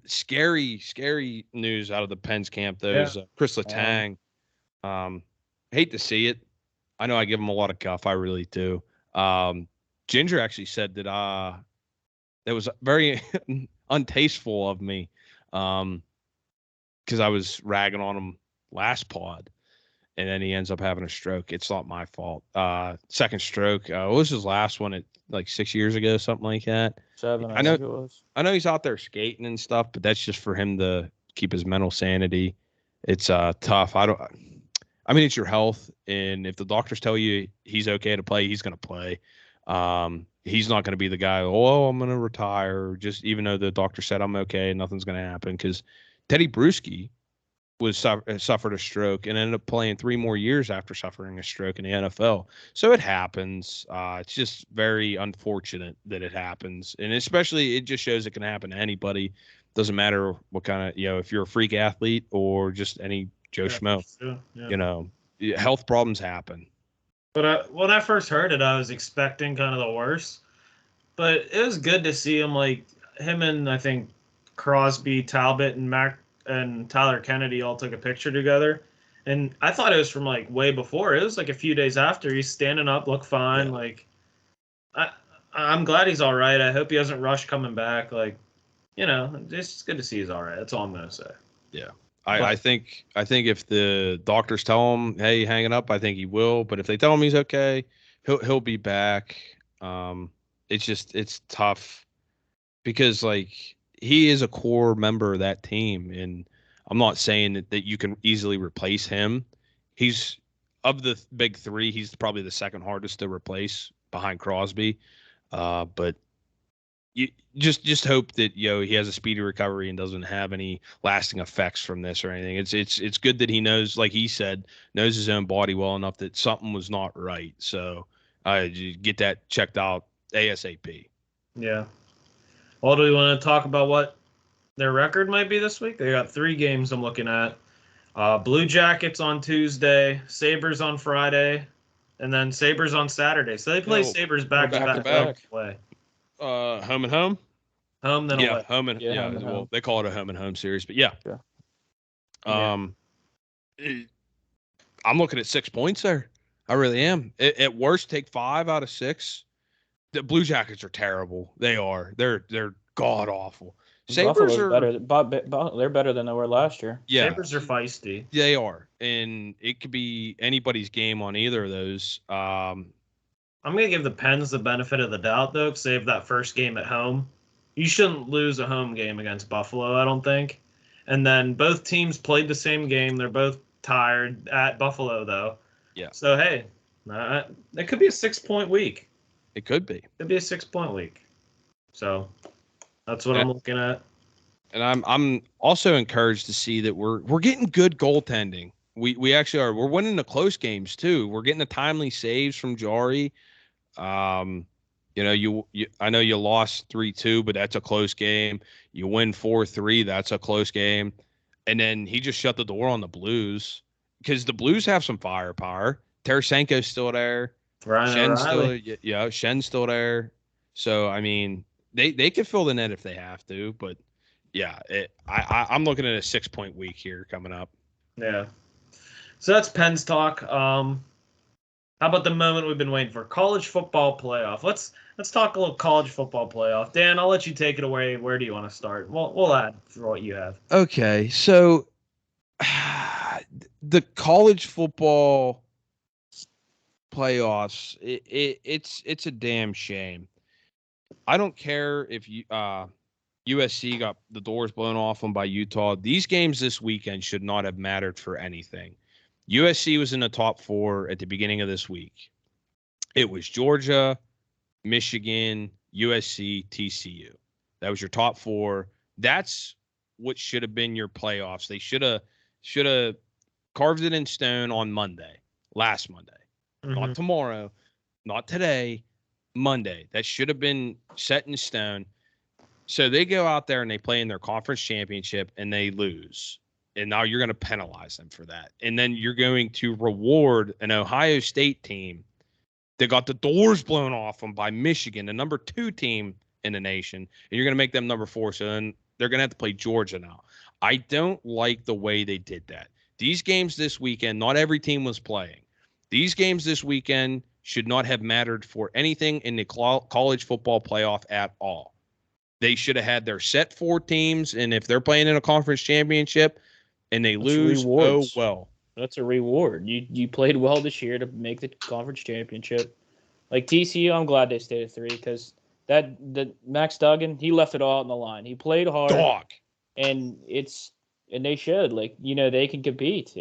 scary news out of the Pens camp. Those Chris Letang. Hate to see it. I know I give him a lot of guff. I really do. Ginger actually said that that was very untasteful of me, because I was ragging on him last pod, and then he ends up having a stroke. It's not my fault. Second stroke. What was his last one? At like 6 years ago, something like that. 7. I know. think it was. I know he's out there skating and stuff, but that's just for him to keep his mental sanity. It's tough. I mean, it's your health, and if the doctors tell you he's okay to play, he's going to play. He's not going to be the guy. Oh, I'm going to retire. Just even though the doctor said I'm okay, nothing's going to happen. Because Teddy Bruschi suffered a stroke and ended up playing 3 more years after suffering a stroke in the NFL. So it happens. It's just very unfortunate that it happens, and especially it just shows it can happen to anybody. Doesn't matter what kind of if you're a freak athlete or just any Joe Schmo. Sure. Yeah. Health problems happen. But when I first heard it, I was expecting kind of the worst. But it was good to see him, like him and I think Crosby, Talbot, and Tyler Kennedy all took a picture together. And I thought it was from like way before. It was like a few days after. He's standing up, look fine. Yeah. Like I'm glad he's all right. I hope he doesn't rush coming back. Like, it's good to see he's all right. That's all I'm gonna say. Yeah. I think if the doctors tell him, hey, hang it up, I think he will. But if they tell him he's okay, he'll be back. It's tough because like he is a core member of that team, and I'm not saying that you can easily replace him. He's of the big 3, he's probably the second hardest to replace behind Crosby. But you just hope that he has a speedy recovery and doesn't have any lasting effects from this or anything. It's good that he knows, like he said, knows his own body well enough that something was not right. So get that checked out ASAP. Yeah. Well, do we want to talk about what their record might be this week? They got 3 games I'm looking at. Blue Jackets on Tuesday, Sabres on Friday, and then Sabres on Saturday. So they play Sabres back to back. Play. Home and home. Home then away. Home and home and well, home. they call it a home and home series, but yeah. I'm looking at 6 points there. I really am. At worst, take 5 out of 6. The Blue Jackets are terrible. They are. They're god awful. Sabres are better. They're better than they were last year. Yeah, Sabres are feisty. They are, and it could be anybody's game on either of those. I'm gonna give the Pens the benefit of the doubt though. Save that first game at home. You shouldn't lose a home game against Buffalo, I don't think. And then both teams played the same game. They're both tired at Buffalo though. Yeah. So hey, it could be a 6-point week. It could be. It'd be a 6-point week. So that's what I'm looking at. And I'm also encouraged to see that we're getting good goaltending. We actually are. We're winning the close games too. We're getting the timely saves from Jari. You know, I know you lost 3-2, but that's a close game. You win 4-3, that's a close game. And then he just shut the door on the Blues because the Blues have some firepower. Tarasenko's still there. Ryan Shen's still, O'Reilly. yeah, Shen's still there. So I mean, they could fill the net if they have to, but yeah, I'm looking at a 6-point week here coming up. Yeah. So that's Penn's talk. How about the moment we've been waiting for? College football playoff. Let's talk a little college football playoff. Dan, I'll let you take it away. Where do you want to start? We'll add for what you have. Okay, so the college football playoffs, it's a damn shame. I don't care if USC got the doors blown off them by Utah. These games this weekend should not have mattered for anything. USC was in the top 4 at the beginning of this week. It was Georgia, Michigan, USC, TCU. That was your top 4. That's what should have been your playoffs. They should have carved it in stone on Monday, last Monday. Not tomorrow, not today, Monday. That should have been set in stone. So they go out there and they play in their conference championship and they lose. And now you're going to penalize them for that. And then you're going to reward an Ohio State team that got the doors blown off them by Michigan, the number 2 team in the nation. And you're going to make them number 4. So then they're going to have to play Georgia now. I don't like the way they did that. These games this weekend, not every team was playing. These games this weekend should not have mattered for anything in the college football playoff at all. They should have had their set 4 teams, and if they're playing in a conference championship and they lose, rewards. oh well. That's a reward. You played well this year to make the conference championship. Like TCU, I'm glad they stayed at 3 because that Max Duggan, he left it all on the line. He played hard, and they should, like, you know, they can compete.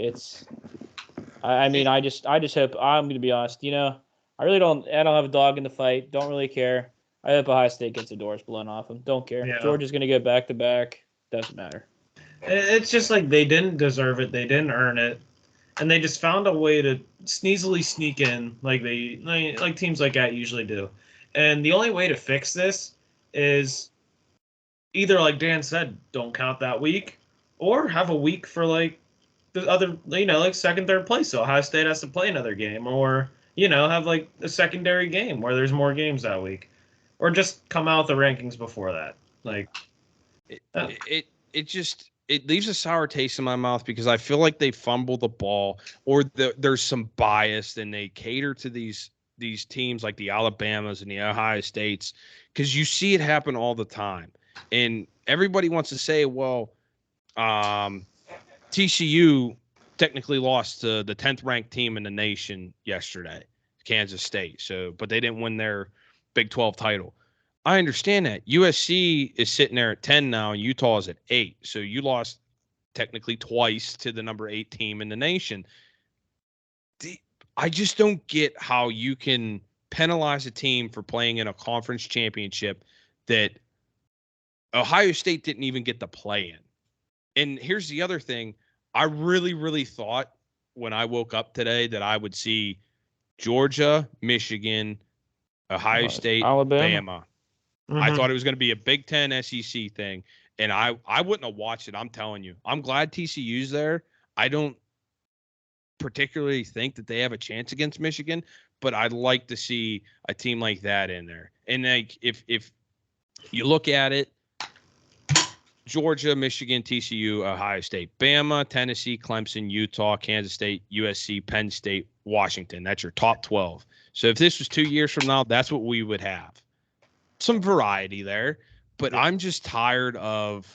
I mean, I just hope, I'm going to be honest, you know, I don't have a dog in the fight. Don't really care. I hope Ohio State gets the doors blown off them. Don't care. Yeah. Georgia's going to go back to back. Doesn't matter. It's just like they didn't deserve it. They didn't earn it. And they just found a way to sneezily sneak in like teams like that usually do. And the only way to fix this is either, like Dan said, don't count that week, or have a week for like the other, you know, like second, third place. So Ohio State has to play another game, or, you know, have like a secondary game where there's more games that week, or just come out with the rankings before that. Like it leaves a sour taste in my mouth because I feel like they fumble the ball, or there's some bias and they cater to these teams like the Alabamas and the Ohio States, because you see it happen all the time. And everybody wants to say, well, TCU technically lost to the 10th ranked team in the nation yesterday, Kansas State. So, but they didn't win their Big 12 title. I understand that. USC is sitting there at 10 now, and Utah is at 8. So you lost technically twice to the number 8 team in the nation. I just don't get how you can penalize a team for playing in a conference championship that Ohio State didn't even get to play in. And here's the other thing. I really, really thought when I woke up today that I would see Georgia, Michigan, Ohio State, Alabama. Bama. I thought it was going to be a Big Ten SEC thing, and I wouldn't have watched it. I'm telling you. I'm glad TCU's there. I don't particularly think that they have a chance against Michigan, but I'd like to see a team like that in there. And like if you look at it, Georgia, Michigan, TCU, Ohio State, Bama, Tennessee, Clemson, Utah, Kansas State, USC, Penn State, Washington. That's your top 12. So if this was 2 years from now, that's what we would have. Some variety there, but I'm just tired of,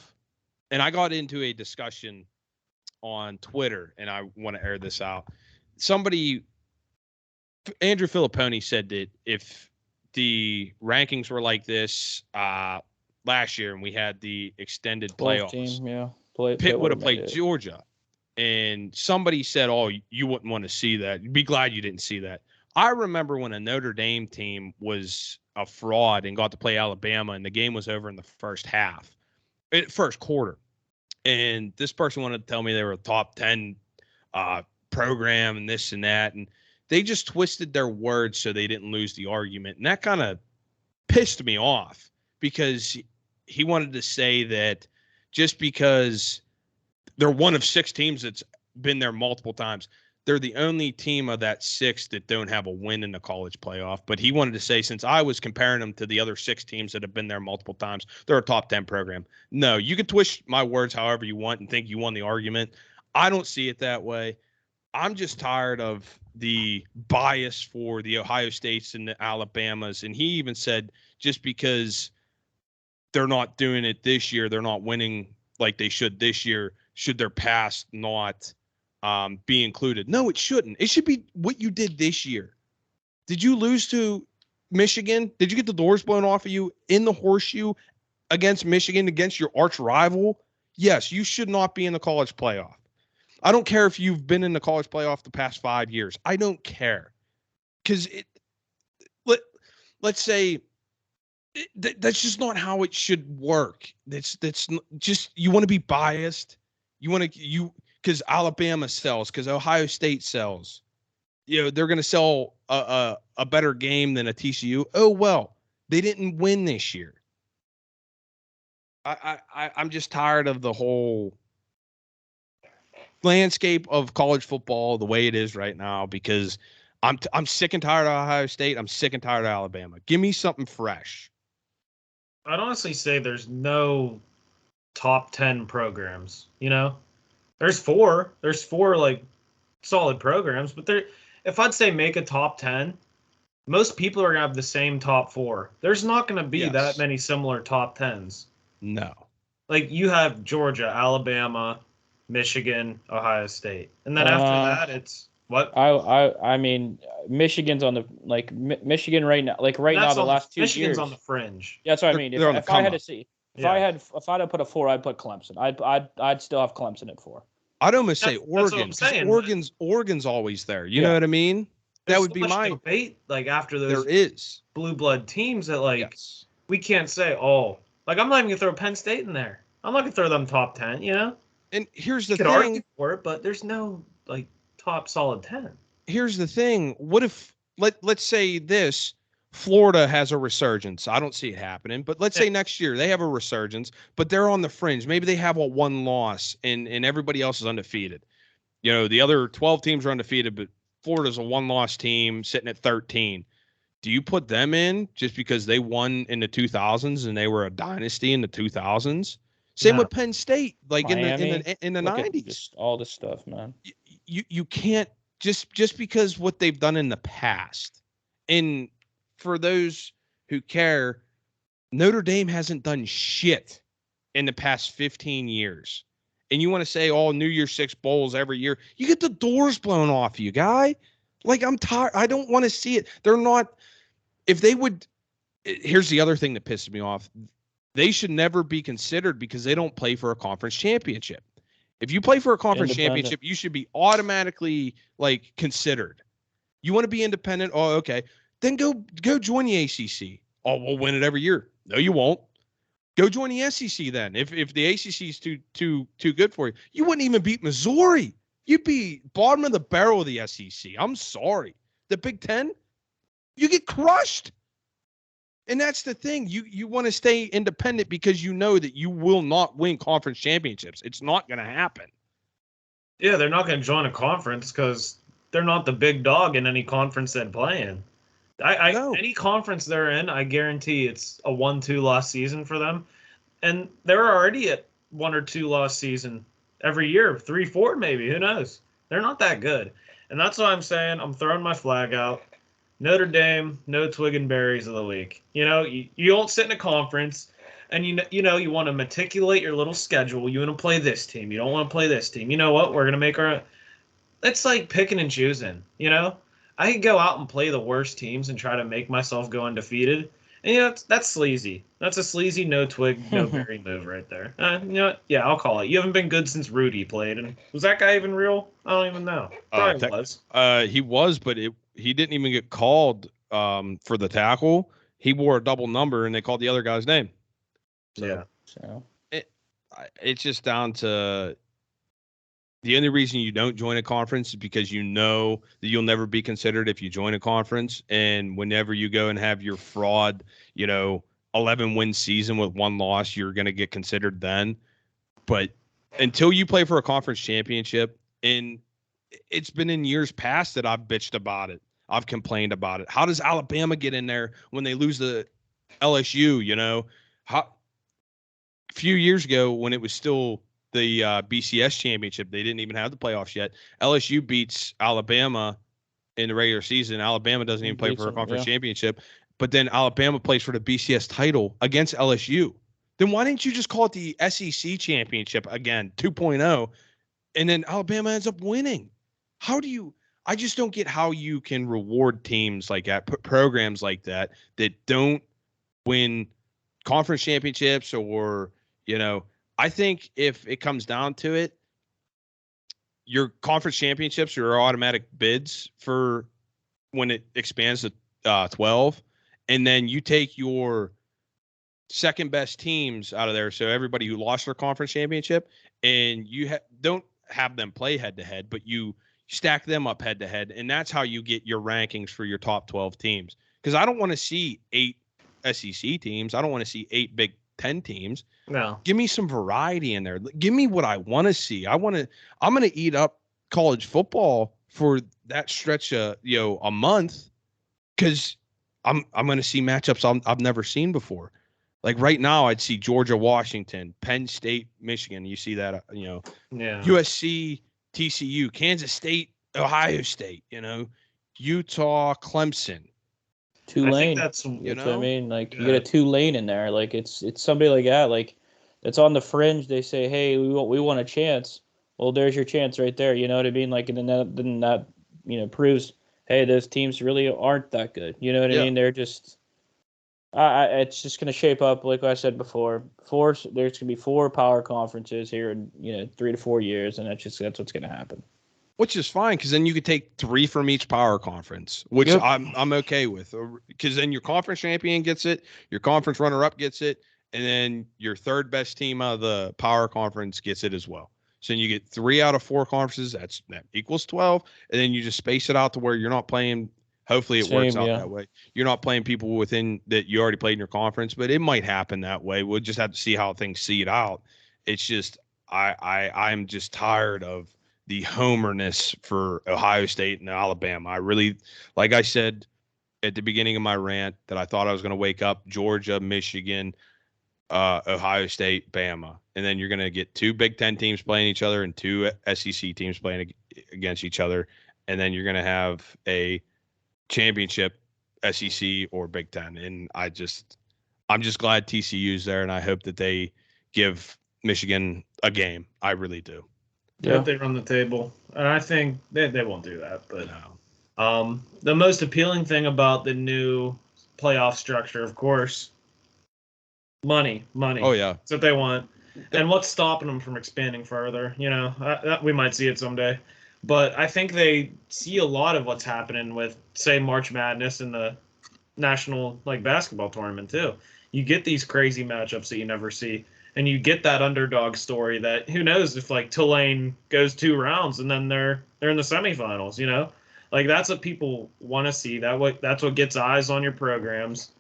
and I got into a discussion on Twitter, and I want to air this out. Andrew Filipponi said that if the rankings were like this last year and we had the extended playoffs, Pitt would have played Georgia. And somebody said, oh, you wouldn't want to see that. You'd be glad you didn't see that. I remember when a Notre Dame team was a fraud and got to play Alabama, and the game was over in the first quarter. And this person wanted to tell me they were a top 10 program and this and that. And they just twisted their words so they didn't lose the argument. And that kind of pissed me off because he wanted to say that just because they're one of 6 teams that's been there multiple times, they're the only team of that 6 that don't have a win in the college playoff. But he wanted to say, since I was comparing them to the other 6 teams that have been there multiple times, they're a top 10 program. No, you can twist my words however you want and think you won the argument. I don't see it that way. I'm just tired of the bias for the Ohio States and the Alabamas. And he even said just because they're not doing it this year, they're not winning like they should this year, should their past not be included? No, it shouldn't. It should be what you did this year. Did you lose to Michigan? Did you get the doors blown off of you in the horseshoe against Michigan, against your arch rival? Yes, you should not be in the college playoff. I don't care if you've been in the college playoff the past 5 years. I don't care. Because let's say that's just not how it should work. That's just, you want to be biased. Because Alabama sells, because Ohio State sells. They're going to sell a better game than a TCU. Oh, well, they didn't win this year. I'm just tired of the whole landscape of college football the way it is right now, because I'm sick and tired of Ohio State. I'm sick and tired of Alabama. Give me something fresh. I'd honestly say there's no top 10 programs, There's four like solid programs, but if I'd say make a top 10, most people are going to have the same top 4. There's not going to be that many similar top 10s. No. Like you have Georgia, Alabama, Michigan, Ohio State. And then after that, it's what? I mean, Michigan's on the Michigan right now. Like right now, the last 2 years. Michigan's on the fringe. Yeah, that's what I mean. If I had to see, if I had to put a 4, I'd put Clemson. I'd still have Clemson at 4. I'd almost say Oregon. Oregon's always there. You know what I mean? That would be my debate. Like after those, there is blue blood teams that we can't say. I'm not even gonna throw Penn State in there. I'm not gonna throw them top 10. And here's the you could thing. argue for it, but there's no top solid 10. Here's the thing. What if let's say this? Florida has a resurgence. I don't see it happening, but let's say next year they have a resurgence, but they're on the fringe. Maybe they have a 1 loss and everybody else is undefeated. The other 12 teams are undefeated, but Florida's a 1-loss team sitting at 13. Do you put them in just because they won in the 2000s and they were a dynasty in the 2000s? Same with Penn State, Miami, in the 90s. Just all this stuff, man. You can't just because what they've done in the past. And for those who care, Notre Dame hasn't done shit in the past 15 years. And you want to say all New Year's 6 bowls every year, you get the doors blown off you, guy. I'm tired. I don't want to see it. They're not, if they would, here's the other thing that pisses me off. They should never be considered because they don't play for a conference championship. If you play for a conference championship, you should be automatically considered. You want to be independent? Oh, okay. Then go join the ACC. Oh, we'll win it every year. No, you won't. Go join the SEC then. If the ACC is too good for you, you wouldn't even beat Missouri. You'd be bottom of the barrel of the SEC. I'm sorry. The Big Ten, you get crushed. And that's the thing. You want to stay independent because you know that you will not win conference championships. It's not going to happen. Yeah, they're not going to join a conference because they're not the big dog in any conference they play in. Any conference they're in, I guarantee it's a 1-2 loss season for them. And they're already at 1 or 2 loss season every year, 3-4 maybe. Who knows? They're not that good. And that's why I'm saying I'm throwing my flag out. Notre Dame, no twig and berries of the week. You don't sit in a conference and you want to meticulate your little schedule. You want to play this team. You don't want to play this team. You know what? We're going to make our – it's like picking and choosing, I could go out and play the worst teams and try to make myself go undefeated. And, that's sleazy. That's a sleazy no twig, no berry move right there. You know what? Yeah, I'll call it. You haven't been good since Rudy played. And was that guy even real? I don't even know. Probably was. He was, but he didn't even get called for the tackle. He wore a double number, and they called the other guy's name. So So it's just down to The only reason you don't join a conference is because you know that you'll never be considered if you join a conference. And whenever you go and have your fraud, 11-win season with one loss, you're going to get considered then. But until you play for a conference championship, and it's been in years past that I've bitched about it. I've complained about it. How does Alabama get in there when they lose the LSU? A few years ago when it was still the BCS championship, they didn't even have the playoffs yet. LSU beats Alabama in the regular season. Alabama doesn't even play for a conference championship, but then Alabama plays for the BCS title against LSU. Then why didn't you just call it the SEC championship again, 2.0, and then Alabama ends up winning? I just don't get how you can reward teams like that, put programs like that don't win conference championships or, I think if it comes down to it, your conference championships are automatic bids for when it expands to 12. And then you take your second best teams out of there. So everybody who lost their conference championship, and you don't have them play head to head, but you stack them up head to head. And that's how you get your rankings for your top 12 teams. Because I don't want to see 8 SEC teams. I don't want to see 8 Big 10 teams. No. Give me some variety in there. Give me what I want to see. I'm going to eat up college football for that stretch of, a month, because I'm going to see matchups I've never seen before. Like right now, I'd see Georgia, Washington, Penn State, Michigan. You see that, USC, TCU, Kansas State, Ohio State, Utah, Clemson. Tulane. That's what I mean. Like you get a Tulane in there. Like it's somebody like that. Like it's on the fringe. They say, hey, we want a chance. Well, there's your chance right there. You know what I mean? Like, and then that proves, hey, those teams really aren't that good. You know what I mean? They're just. It's just going to shape up, like I said before. There's going to be 4 power conferences here in 3 to 4 years, and that's what's going to happen. Which is fine, because then you could take 3 from each power conference, which I'm okay with, because then your conference champion gets it, your conference runner-up gets it, and then your third best team out of the power conference gets it as well. So then you get 3 out of 4 conferences. That equals 12, and then you just space it out to where you're not playing. Hopefully it works out that way. You're not playing people within that you already played in your conference, but it might happen that way. We'll just have to see how things seed out. It's just I'm just tired of the homerness for Ohio State and Alabama. I really, like I said at the beginning of my rant, that I thought I was going to wake up Georgia, Michigan, Ohio State, Bama, and then you're going to get 2 Big Ten teams playing each other and 2 SEC teams playing against each other, and then you're going to have a championship SEC or Big Ten. And I'm just glad TCU's there, and I hope that they give Michigan a game. I really do. Yeah, they run the table, and I think they won't do that. But the most appealing thing about the new playoff structure, of course, money. Oh yeah, that's what they want. And what's stopping them from expanding further? We might see it someday. But I think they see a lot of what's happening with, say, March Madness and the national basketball tournament too. You get these crazy matchups that you never see, and you get that underdog story that who knows if Tulane goes 2 rounds and then they're in the semifinals. That's what people want to see. That's what gets eyes on your programs.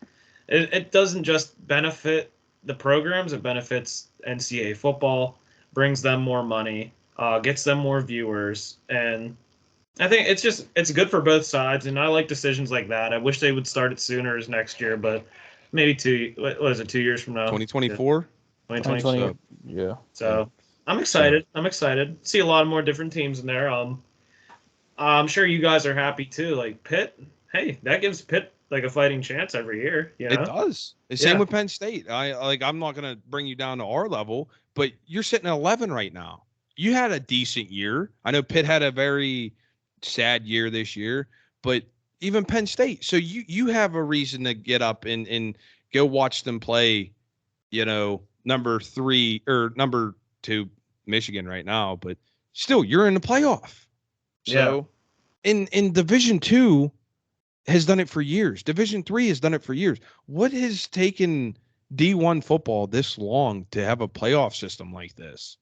It doesn't just benefit the programs; it benefits NCAA football, brings them more money. Gets them more viewers, and I think it's good for both sides, and I like decisions like that. I wish they would start it sooner as next year, but maybe 2 years from now? 2024? 2020. Yeah. So I'm excited. See a lot more different teams in there. I'm sure you guys are happy too. Like Pitt, hey, that gives Pitt a fighting chance every year. It does. Same with Penn State. I'm not gonna bring you down to our level, but you're sitting at 11 right now. You had a decent year. I know Pitt had a very sad year this year, but even Penn State. So you have a reason to get up and go watch them play, number 3 or number 2 Michigan right now, but still you're in the playoff. So in Division 2 has done it for years. Division 3 has done it for years. What has taken D1 football this long to have a playoff system like this?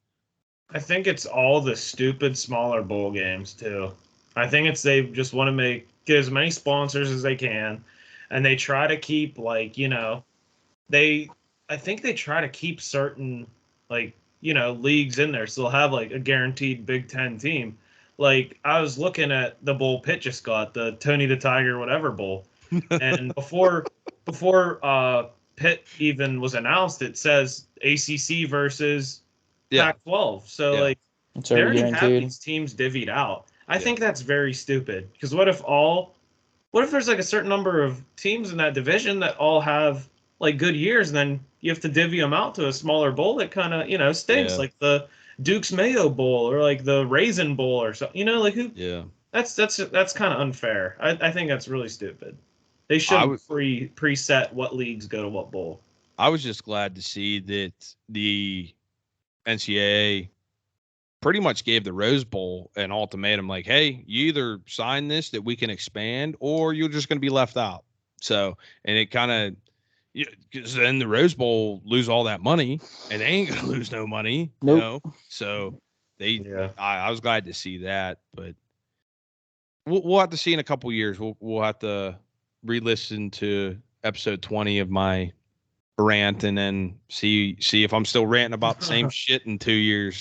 I think it's all the stupid smaller bowl games too. I think it's they just want to get as many sponsors as they can, and they try to keep they I think they try to keep certain leagues in there, so they'll have like a guaranteed Big Ten team. Like I was looking at the bowl Pitt just got, the Tony the Tiger whatever bowl, and before Pitt even was announced, it says ACC versus Yeah. Pac-12. So Yeah. like It's they already already have guaranteed. these teams divvied out. I Yeah. think that's very stupid because what if there's like a certain number of teams in that division that all have like good years, and then you have to divvy them out to a smaller bowl that kind of stinks, Yeah. like the Duke's Mayo Bowl or like the Raisin Bowl or something. Like who? Yeah. That's kind of unfair. I think that's really stupid. They I shouldn't would. preset what leagues go to what bowl. I was just glad to see that the NCAA pretty much gave the Rose Bowl an ultimatum, like, hey, you either sign this that we can expand, or you're just going to be left out. So, and it kind of, because then the Rose Bowl lose all that money, and they ain't going to lose no money, Nope. So Yeah. I was glad to see that, but we'll have to see in a couple years. We'll have to re-listen to episode 20 of my rant and then see if I'm still ranting about the same shit in 2 years,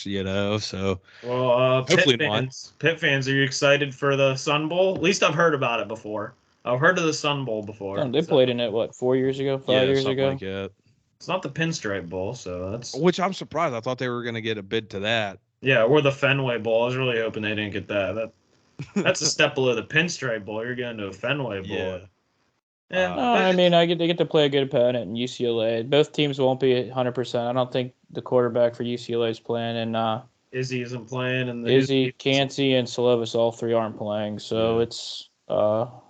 So Well, hopefully not. Pitt fans, are you excited for the Sun Bowl? At least I've heard about it before. I've heard of the Sun Bowl before. They played in it, 4 years ago, 5 years something ago? like that. It's not the Pinstripe Bowl, so that's Which I'm surprised. I thought they were going to get a bid to that. yeah, or the Fenway Bowl. I was really hoping they didn't get that. That's a step below the Pinstripe Bowl. You're getting to a Fenway Bowl. Yeah. Yeah. No, I mean, they get to play a good opponent in UCLA. Both teams won't be 100%. I don't think the quarterback for UCLA is playing, and Izzy isn't playing, and Izzy, Cansey, and Slovis, all three aren't playing. So it's well,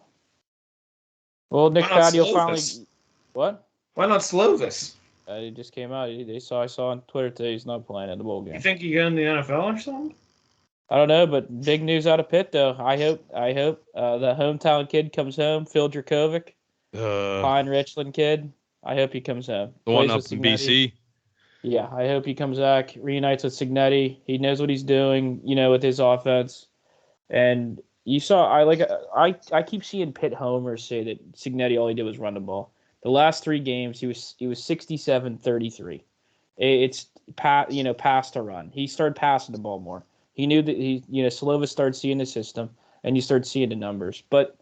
Nick Why not Patty will finally Slovis? what? Why not Slovis? He just came out. I saw on Twitter today he's not playing at the bowl You game. think he go in the NFL or something? I don't know, but big news out of Pitt though. I hope the hometown kid comes home. Phil Dracovic, Pine Richland kid. I hope he comes home. The one Plays up with in Signetti. BC. Yeah, I hope he comes back, reunites with Signetti. He knows what he's doing, with his offense. And you saw, I keep seeing Pitt homers say that Signetti all he did was run the ball. The last 3 games, he was 67-33. It's pass to run. He started passing the ball more. He knew that Slovis started seeing the system, and you start seeing the numbers. But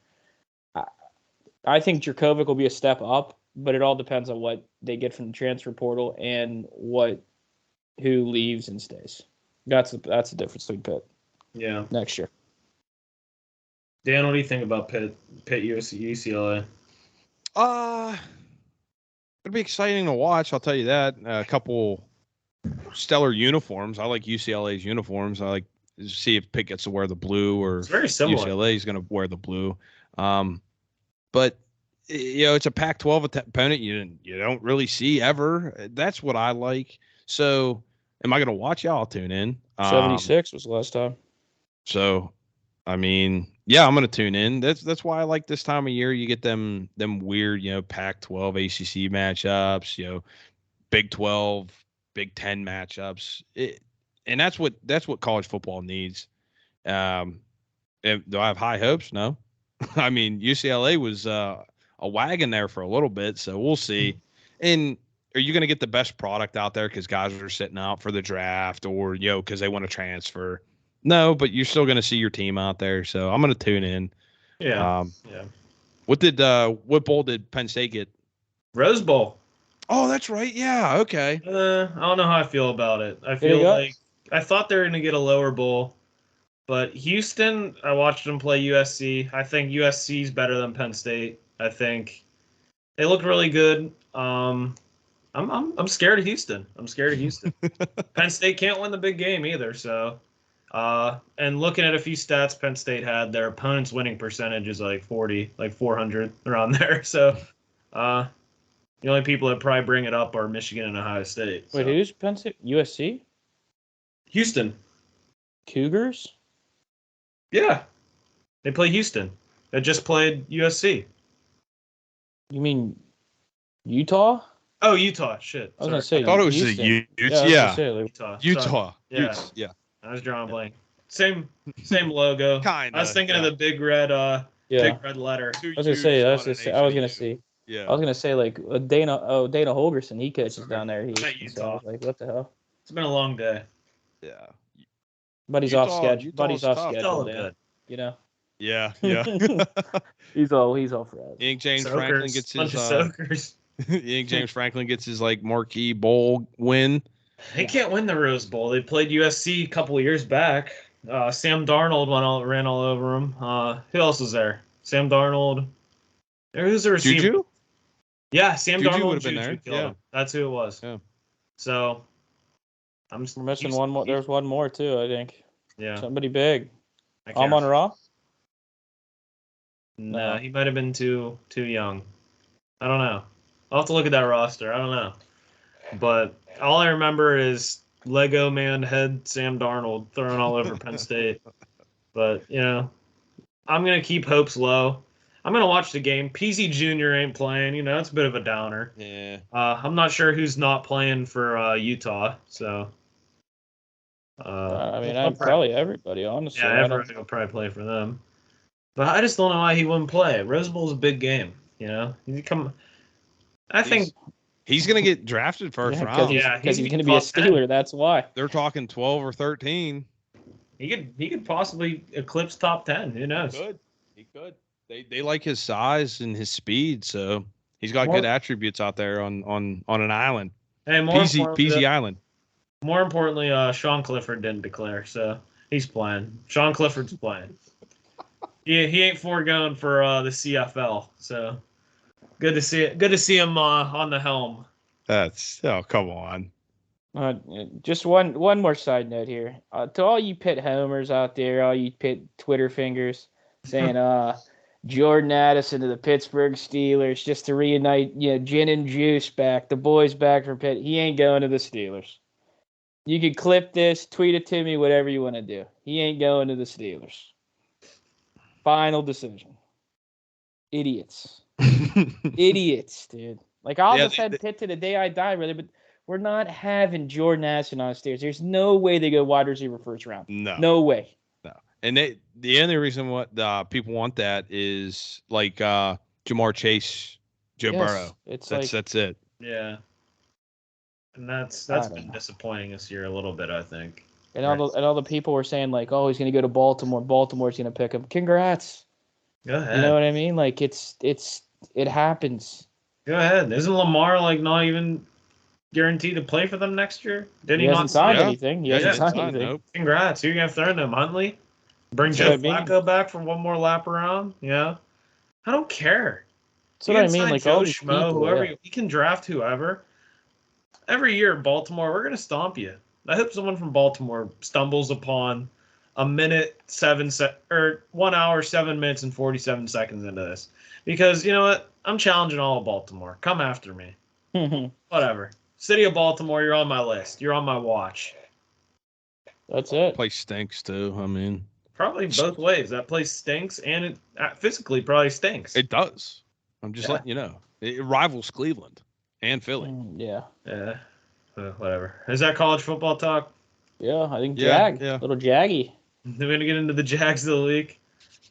I think Dracovic will be a step up, but it all depends on what they get from the transfer portal and who leaves and stays. That's the difference between Pitt. Yeah. Next year. Dan, what do you think about Pitt UCLA? It'll be exciting to watch. I'll tell you that. A couple stellar uniforms. I like UCLA's uniforms. I like to see if Pitt gets to wear the blue, or It's very similar. UCLA is going to wear the blue. But it's a Pac-12 opponent you don't really see ever. That's what I like. So, am I going to watch? Yeah, I'll tune in. 76 was the last time. So, I mean, yeah, I'm going to tune in. That's why I like this time of year. You get them weird, Pac-12, ACC matchups, Big 12, Big 10 matchups. And that's what college football needs. Do I have high hopes? No. I mean, UCLA was a wagon there for a little bit, so we'll see. And are you going to get the best product out there because guys are sitting out for the draft, or because they want to transfer? No, but you're still going to see your team out there, so I'm going to tune in. Yeah. What bowl did Penn State get? Rose Bowl. Oh, that's right. Yeah. Okay. I don't know how I feel about it. I feel like I thought they were going to get a lower bowl, but Houston, I watched them play USC. I think USC is better than Penn State. I think they look really good. I'm scared of Houston. Penn State can't win the big game either, so and looking at a few stats Penn State had, their opponent's winning percentage is like 40, like 400 around there. So the only people that probably bring it up are Michigan and Ohio State. Wait, who's Penn State? USC? Houston. Cougars? Yeah. They play Houston. They just played USC. You mean Utah? Oh, Utah. Shit. I was gonna Sorry. say. I thought it was Houston. the Utes. Yeah, I was gonna Yeah. say, like, Utah. Utah. Yeah. Utes. Yeah. I was drawing a blank. Same logo. Kinda, I was thinking of yeah. the big red letter. Two I was gonna say. Utes, I was gonna say. Yeah. I was gonna say like Dana Holgerson. He coaches Sorry. down there. At So I Utah. was like, what the hell? It's been a long day. Yeah. Buddy's Utah- off schedule. Utah's Buddy's off tough. It's all schedule. Dan, good. you know. Yeah. Yeah. He's all for us. You think James Soakers. Franklin gets Bunch his of soakers. you think James Franklin gets his like marquee bowl win? They can't win the Rose Bowl. They played USC a couple of years back. Sam Darnold ran all over him. Who else was there? Sam Darnold. Who's the receiver? Juju? Yeah, Sam Juju Darnold. would've been Juju there. killed Yeah. him. That's who it was. Yeah. So I'm just We're missing one more. There's one more too. I think Yeah. somebody big. I can't- Amon Ra. No, he might have been too young. I don't know. I'll have to look at that roster. I don't know. But all I remember is Lego Man head Sam Darnold thrown all over Penn State. But, I'm going to keep hopes low. I'm going to watch the game. PZ Jr. ain't playing. It's a bit of a downer. Yeah. I'm not sure who's not playing for Utah. So, I mean, I'm probably everybody, honestly. yeah, everyone will probably play for them. But I just don't know why he wouldn't play. Rose Bowl's a big game. I think He's gonna get drafted first round. because he's going to be a top 10. Steeler. That's why. They're talking 12 or 13. He could possibly eclipse top 10. Who knows? He could. They like his size and his speed, so he's got More- good attributes out there on an island. Hey, PZ Island. More importantly, Sean Clifford didn't declare, so he's playing. Sean Clifford's playing. He ain't foregoing for the CFL, so good to see it. Good to see him on the helm. Come on. Just one more side note here. To all you Pitt homers out there, all you Pitt Twitter fingers saying, Jordan Addison to the Pittsburgh Steelers just to reunite, gin and juice back, the boys back from Pitt. He ain't going to the Steelers. You can clip this, tweet it to me, whatever you want to do. He ain't going to the Steelers. Final decision. Idiots. Idiots, dude. Like, I'll defend Pitt to the day I die, brother, but we're not having Jordan Addison on stairs. There's no way they go wide receiver first round. No way. No. And the only reason what people want that is like Jamar Chase, Joe Burrow. That's it. Yeah. And that's been disappointing this year a little bit, I think. And all the people were saying like, oh, he's going to go to Baltimore. Baltimore's going to pick him. Congrats. Go ahead. You know what I mean? Like it happens. Go ahead. Isn't Lamar not even guaranteed to play for them next year? Did he hasn't not signed sign anything? He hasn't signed anything. Nope. Congrats. Who are you gonna throw in them? Huntley? Bring Joe Flacco back for one more lap around? Yeah. I don't care. That's what I mean. Like Joe all these Schmo, people, whoever you can draft whoever. Every year in Baltimore, we're gonna stomp you. I hope someone from Baltimore stumbles upon 1 hour, 7 minutes, and 47 seconds into this. Because you know what? I'm challenging all of Baltimore. Come after me. Whatever. City of Baltimore, you're on my list. You're on my watch. That's it. Place stinks too. I mean, probably both ways. That place stinks, and it physically probably stinks. It does. I'm just letting you know. It rivals Cleveland and Philly. Yeah. Yeah. Whatever. Is that college football talk? Yeah, I think Jag. Yeah. Little Jaggy. We're gonna get into the Jags of the week.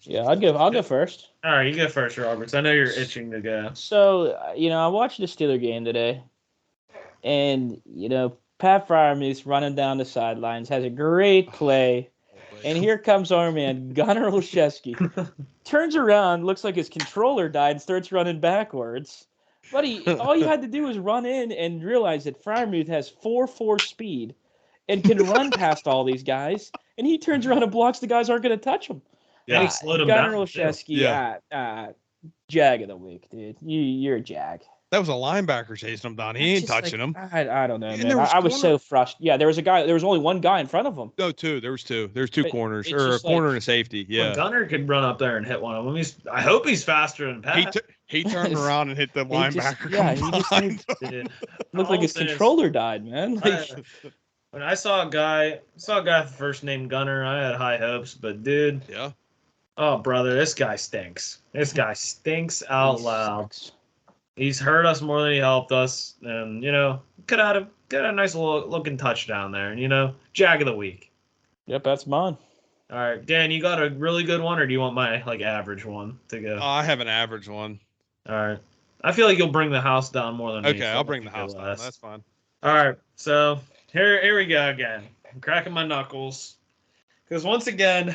Yeah, I'll go first. All right, you go first, Roberts. I know you're itching to go. So, I watched the Steeler game today, and, Pat Freiermuth running down the sidelines has a great play, and here comes our man, Gunnar Olszewski. Turns around, looks like his controller died, and starts running backwards. But all you had to do was run in and realize that Freiermuth has 4.4 speed and can run past all these guys, and he turns around and blocks the guys who aren't going to touch him. Yeah, he slowed him Gunnar down. Olszewski, Jag of the week, dude. You're a Jag. That was a linebacker chasing him down. He ain't touching him. I don't know, man. I was so frustrated. Yeah, there was only one guy in front of him. No, two. There was two. There's two corners, or a just corner and a safety. Yeah. Well, Gunnar could run up there and hit one of them. I hope he's faster than Pat. He turned around and hit the linebacker. Dude, looked like his controller died, man. When I saw a guy with the first name Gunnar, I had high hopes, but dude. Yeah. Oh, brother, this guy stinks. This guy stinks out loud. He's hurt us more than he helped us, and could have had a nice looking touchdown there. And Jag of the week. Yep, that's mine. All right, Dan, you got a really good one, or do you want my average one to go? I have an average one. All right. I feel like you'll bring the house down more than me. Okay, I'll bring the house down. That's fine. All right, so here we go again. I'm cracking my knuckles because once again,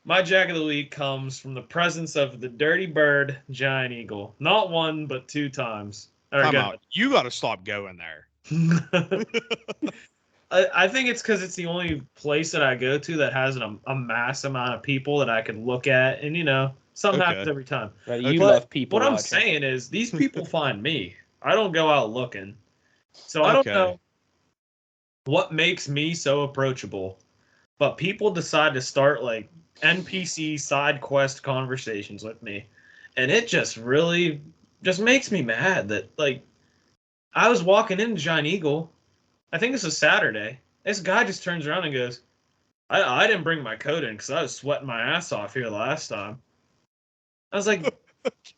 my Jag of the week comes from the presence of the dirty bird, giant eagle. Not one, but 2 times. Time out. You got to stop going there. I think it's because it's the only place that I go to that has a mass amount of people that I can look at, and something happens every time. Right, you love people. What I'm saying is these people find me. I don't go out looking, so I don't know what makes me so approachable. But people decide to start NPC side quest conversations with me, and it just really makes me mad that I was walking into Giant Eagle. I think this was Saturday. This guy just turns around and goes, I didn't bring my coat in because I was sweating my ass off here last time. I was like,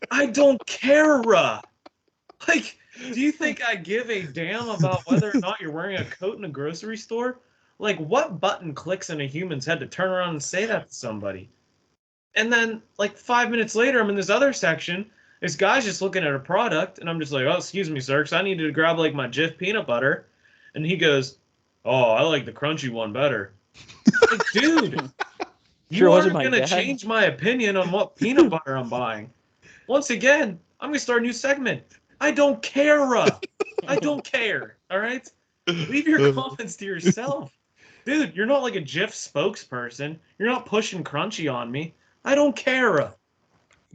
I don't care. Do you think I give a damn about whether or not you're wearing a coat in a grocery store? What button clicks in a human's head to turn around and say that to somebody? And then, 5 minutes later, I'm in this other section. This guy's just looking at a product, and I'm just like, oh, excuse me, sir, because I needed to grab, my Jif peanut butter. And he goes, oh, I like the crunchy one better. Dude, you aren't going to change my opinion on what peanut butter I'm buying. Once again, I'm going to start a new segment. I don't care. I don't care. All right? Leave your comments to yourself. Dude, you're not like a Jif spokesperson. You're not pushing crunchy on me. I don't care.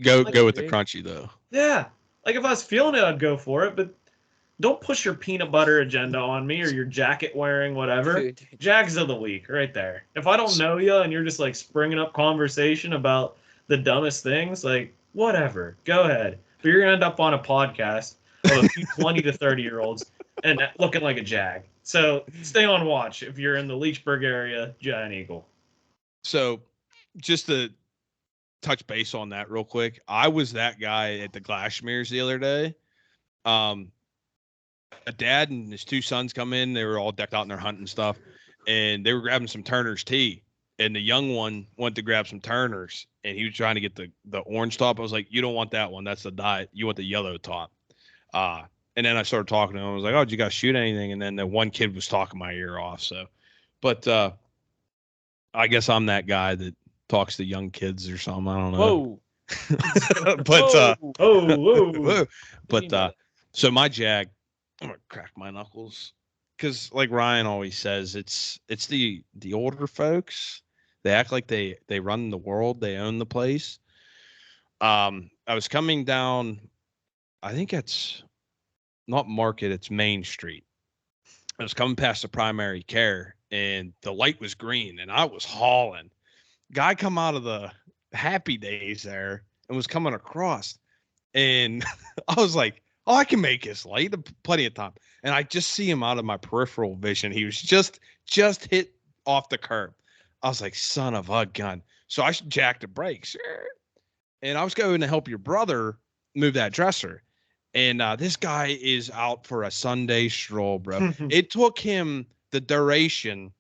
Go with the crunchy, though. Yeah. If I was feeling it, I'd go for it, but don't push your peanut butter agenda on me or your jacket wearing whatever. Jags of the week, right there. If I don't know you and you're just springing up conversation about the dumbest things, whatever, go ahead. But you're gonna end up on a podcast of a few 20 to 30-year-olds and looking like a jag. So stay on watch if you're in the Leechburg area, Giant Eagle. So just to touch base on that real quick, I was that guy at the Glashmeres the other day. A dad and his 2 sons come in. They were all decked out in their hunting stuff, and they were grabbing some Turner's tea. And the young one went to grab some Turner's, and he was trying to get the orange top. I was like, you don't want that one. That's the diet. You want the yellow top. And then I started talking to him. I was like, oh, did you guys shoot anything? And then the one kid was talking my ear off. So, but I guess I'm that guy that talks to young kids or something. I don't know. Whoa. But But so my Jag, I'm gonna crack my knuckles because, like Ryan always says, it's the older folks. They act like they run the world, they own the place. I was coming down, I think it's not Market, it's Main Street. I was coming past the primary care, and the light was green, and I was hauling. Guy come out of the Happy Days there and was coming across, and I was like, oh, I can make his light. Plenty of time. And I just see him out of my peripheral vision. He was just hit off the curb. I was like, son of a gun. So I jacked the brakes. And I was going to help your brother move that dresser. And this guy is out for a Sunday stroll, bro. It took him the duration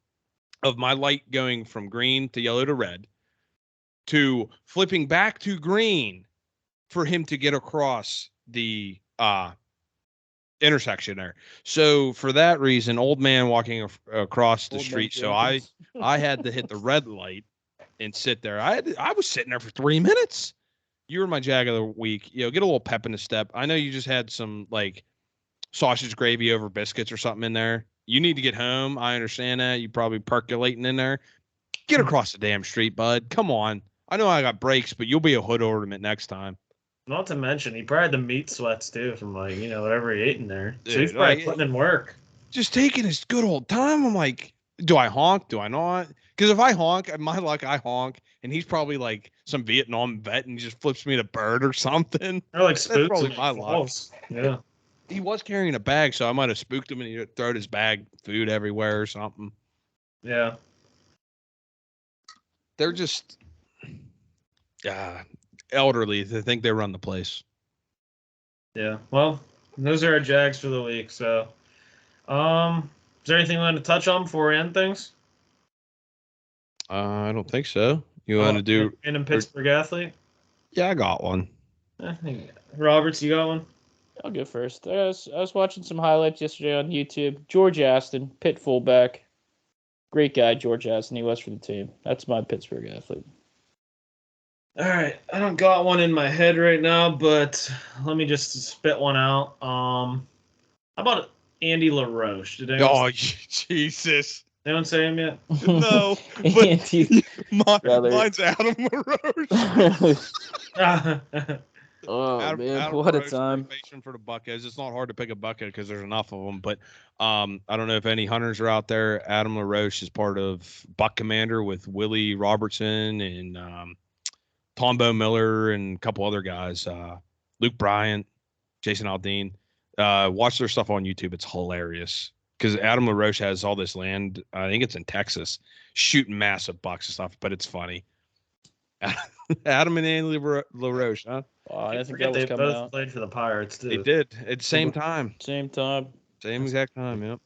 of my light going from green to yellow to red to flipping back to green for him to get across the intersection there. So for that reason, old man walking across the street. So I had to hit the red light and sit there. I was sitting there for 3 minutes. You were my Jag of the week. Get a little pep in the step. I know you just had some sausage gravy over biscuits or something in there. You need to get home. I understand that. You probably percolating in there. Get across the damn street, bud. Come on. I know I got brakes, but you'll be a hood ornament next time. Not to mention, he probably had the meat sweats too from whatever he ate in there. So Dude, he's probably putting in work. Just taking his good old time. I'm like, do I honk? Do I not? Because if I honk, my luck, I honk, and he's probably some Vietnam vet, and he just flips me the bird or something. Or That's probably my luck. Yeah. He was carrying a bag, so I might have spooked him, and he thrown his bag food everywhere or something. Yeah. They're just elderly. They think they run the place. Yeah. Well, those are our Jags for the week. So, is there anything you want to touch on before we end things? I don't think so. You want to do? Random Pittsburgh athlete? Yeah, I got one. Roberts, you got one? I'll go first. I was watching some highlights yesterday on YouTube. George Aston, Pitt fullback. Great guy, George Aston. He was for the team. That's my Pittsburgh athlete. All right, I don't got one in my head right now, but let me just spit one out. How about Andy LaRoche? Did anyone, Jesus. anyone say him yet? No, Andy, mine's Adam LaRoche. Oh Adam man, what a LaRoche, time! motivation for the Buckos. It's not hard to pick a Bucko because there's enough of them. But I don't know if any hunters are out there. Adam LaRoche is part of Buck Commander with Willie Robertson and Tombo Miller and a couple other guys. Luke Bryant, Jason Aldean. Watch their stuff on YouTube. It's hilarious because Adam LaRoche has all this land. I think it's in Texas, shooting massive bucks and stuff. But it's funny. Adam and Andy LaRoche, huh? Oh, I think forget that was they coming both out. played for the Pirates too. They did at the same time. Same time. Same exact time, yep.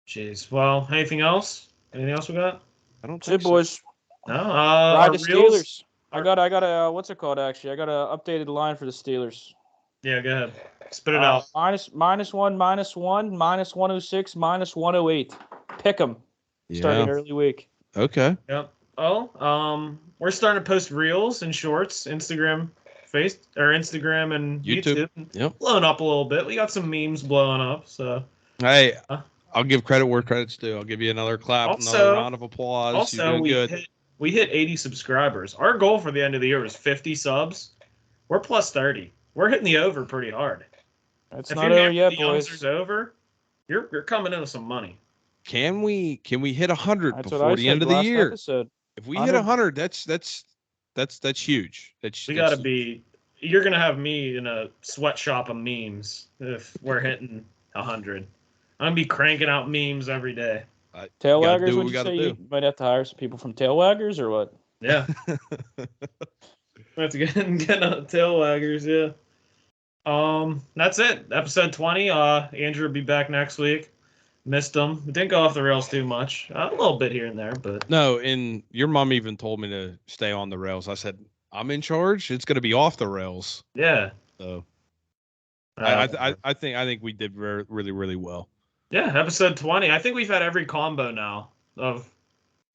Jeez. Well, anything else? Anything else we got? I don't That's think it, boys. No. Ride Our the reels. Steelers. I got a what's it called actually? I got a updated line for the Steelers. Yeah, go ahead. Spit it out. -1, -1, -106, -108. Pick them. Starting early week. Okay. Yep. Oh, we're starting to post reels and shorts, Instagram, Instagram and YouTube. Yep. Blowing up a little bit. We got some memes blowing up. So Hey, I'll give credit where credit's due. I'll give you another clap, another round of applause. Also, You're doing good. We hit 80 subscribers. Our goal for the end of the year was 50 subs. We're plus 30. We're hitting the over pretty hard. That's if not you're over yet, the boys. Youngzers over, you're coming in with some money. Can we hit 100 That's before the end of the last year? Episode. If we hit 100, that's huge. We got to be. You're gonna have me in a sweatshop of memes if we're hitting 100. I'm gonna be cranking out memes every day. Tail waggers, would you say? You might have to hire some people from tail waggers or what? Yeah. We have to get tail waggers, yeah. That's it. Episode 20. Andrew will be back next week. Missed him. We didn't go off the rails too much. A little bit here and there, but no. And your mom even told me to stay on the rails. I said, I'm in charge. It's going to be off the rails. Yeah. So I think we did really, really well. Yeah, episode 20. I think we've had every combo now of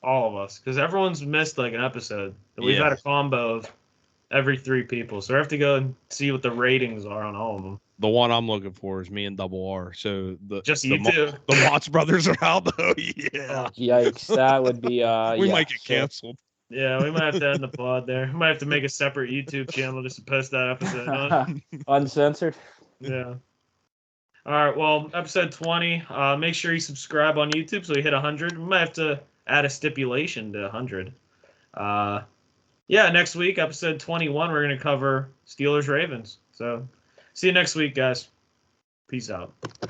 all of us because everyone's missed like an episode. We've had a combo of every 3 people. So I have to go and see what the ratings are on all of them. The one I'm looking for is me and Double R. So just you two. The Watts brothers are out though. Yeah. Yikes! That would be. We might get canceled. Yeah, we might have to end the pod there. We might have to make a separate YouTube channel just to post that episode on. Uncensored. Yeah. All right. Well, episode 20. Make sure you subscribe on YouTube so we hit 100. We might have to add a stipulation to 100. Yeah, next week, episode 21, we're going to cover Steelers Ravens. So, see you next week, guys. Peace out.